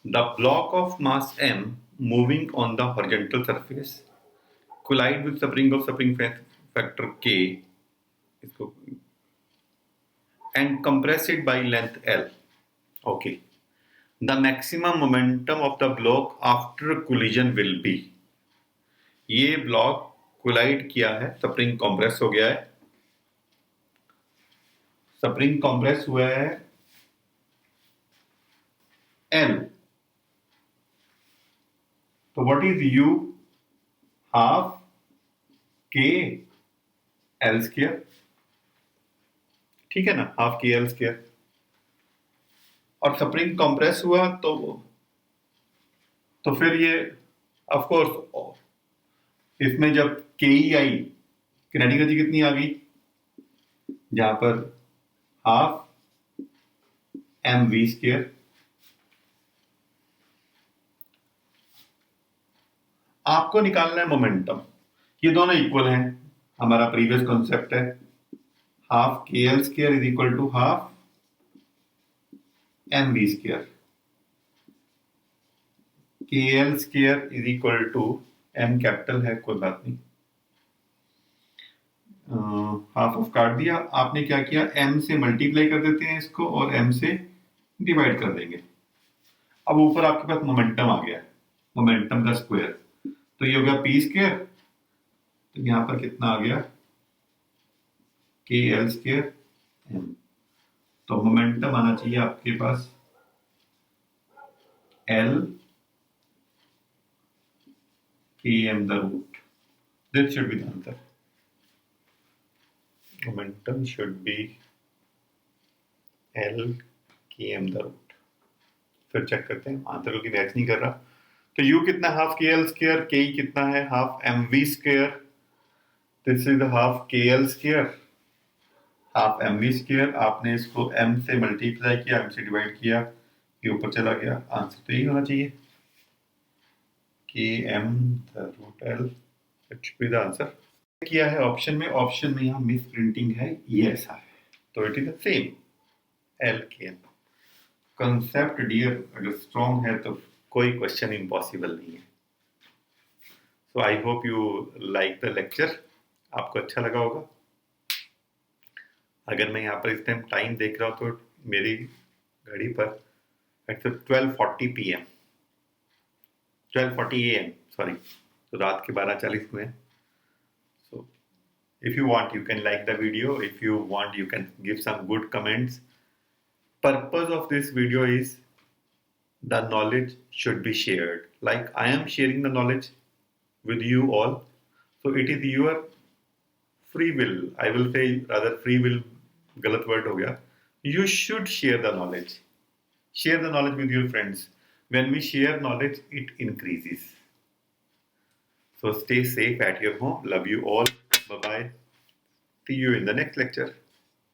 The block of mass m moving on the horizontal surface collide with spring of spring factor k, इसको, and compress it by length L. Okay. The maximum momentum of the block after collision will be. ये block collide किया है, spring compress हो गया है. Spring compress हुआ है L. तो what is u, half k l square. ठीक है ना, हाफ k l स्क्वायर. और स्प्रिंग कंप्रेस हुआ तो फिर ये ऑफ कोर्स इसमें जब के ई आई, किनेटिक एनर्जी कितनी आ गई, जहां पर हाफ एम वी स्क्वायर. आपको निकालना है मोमेंटम. ये दोनों इक्वल हैं, हमारा प्रीवियस कॉन्सेप्ट है. Half K L square is equal to half M V square. K L square is equal to M capital है, कोई बात नहीं, हाफ ऑफ काट दिया. आपने क्या किया, एम से मल्टीप्लाई कर देते हैं इसको और एम से डिवाइड कर देंगे. अब ऊपर आपके पास मोमेंटम आ गया, मोमेंटम का स्क्वायर, तो ये हो गया पी स्क्वायर, तो यहां पर कितना आ गया के एल स्क्वायर एम। तो मोमेंटम आना चाहिए आपके पास L K M the root, this should be the answer. Momentum should be L K M the root. फिर चेक करते हैं आंसर क्योंकि मैच नहीं कर रहा। तो u कितना half K L square, K कितना है half M V square, this is half K L square half M V square. आपने इसको m से मल्टीप्लाई किया, m से डिवाइड किया, ये ऊपर चला गया, आंसर तो यही होना चाहिए K M the root L, it should be the answer. किया है ऑप्शन में यहाँ मिस प्रिंटिंग है, ये ऐसा है, तो it is the same L K M. Concept dear अगर स्ट्रॉन्ग है तो कोई क्वेश्चन इम्पॉसिबल नहीं है। So I hope you like the lecture, आपको अच्छा लगा होगा। अगर मैं यहाँ पर इस टाइम देख रहा हूँ तो मेरी घड़ी पर इट्स 12:40 PM 12:40 AM सॉरी, तो रात के 12:40 हुए हैं। So if you want you can like the video, if you want you can give some good comments. Purpose of this video is the knowledge should be shared, like I am sharing the knowledge with you all, so it is your free will, I will say, rather free will galat word ho gaya, you should share the knowledge, share the knowledge with your friends. When we share knowledge it increases. So stay safe at your home, love you all, bye bye, see you in the next lecture.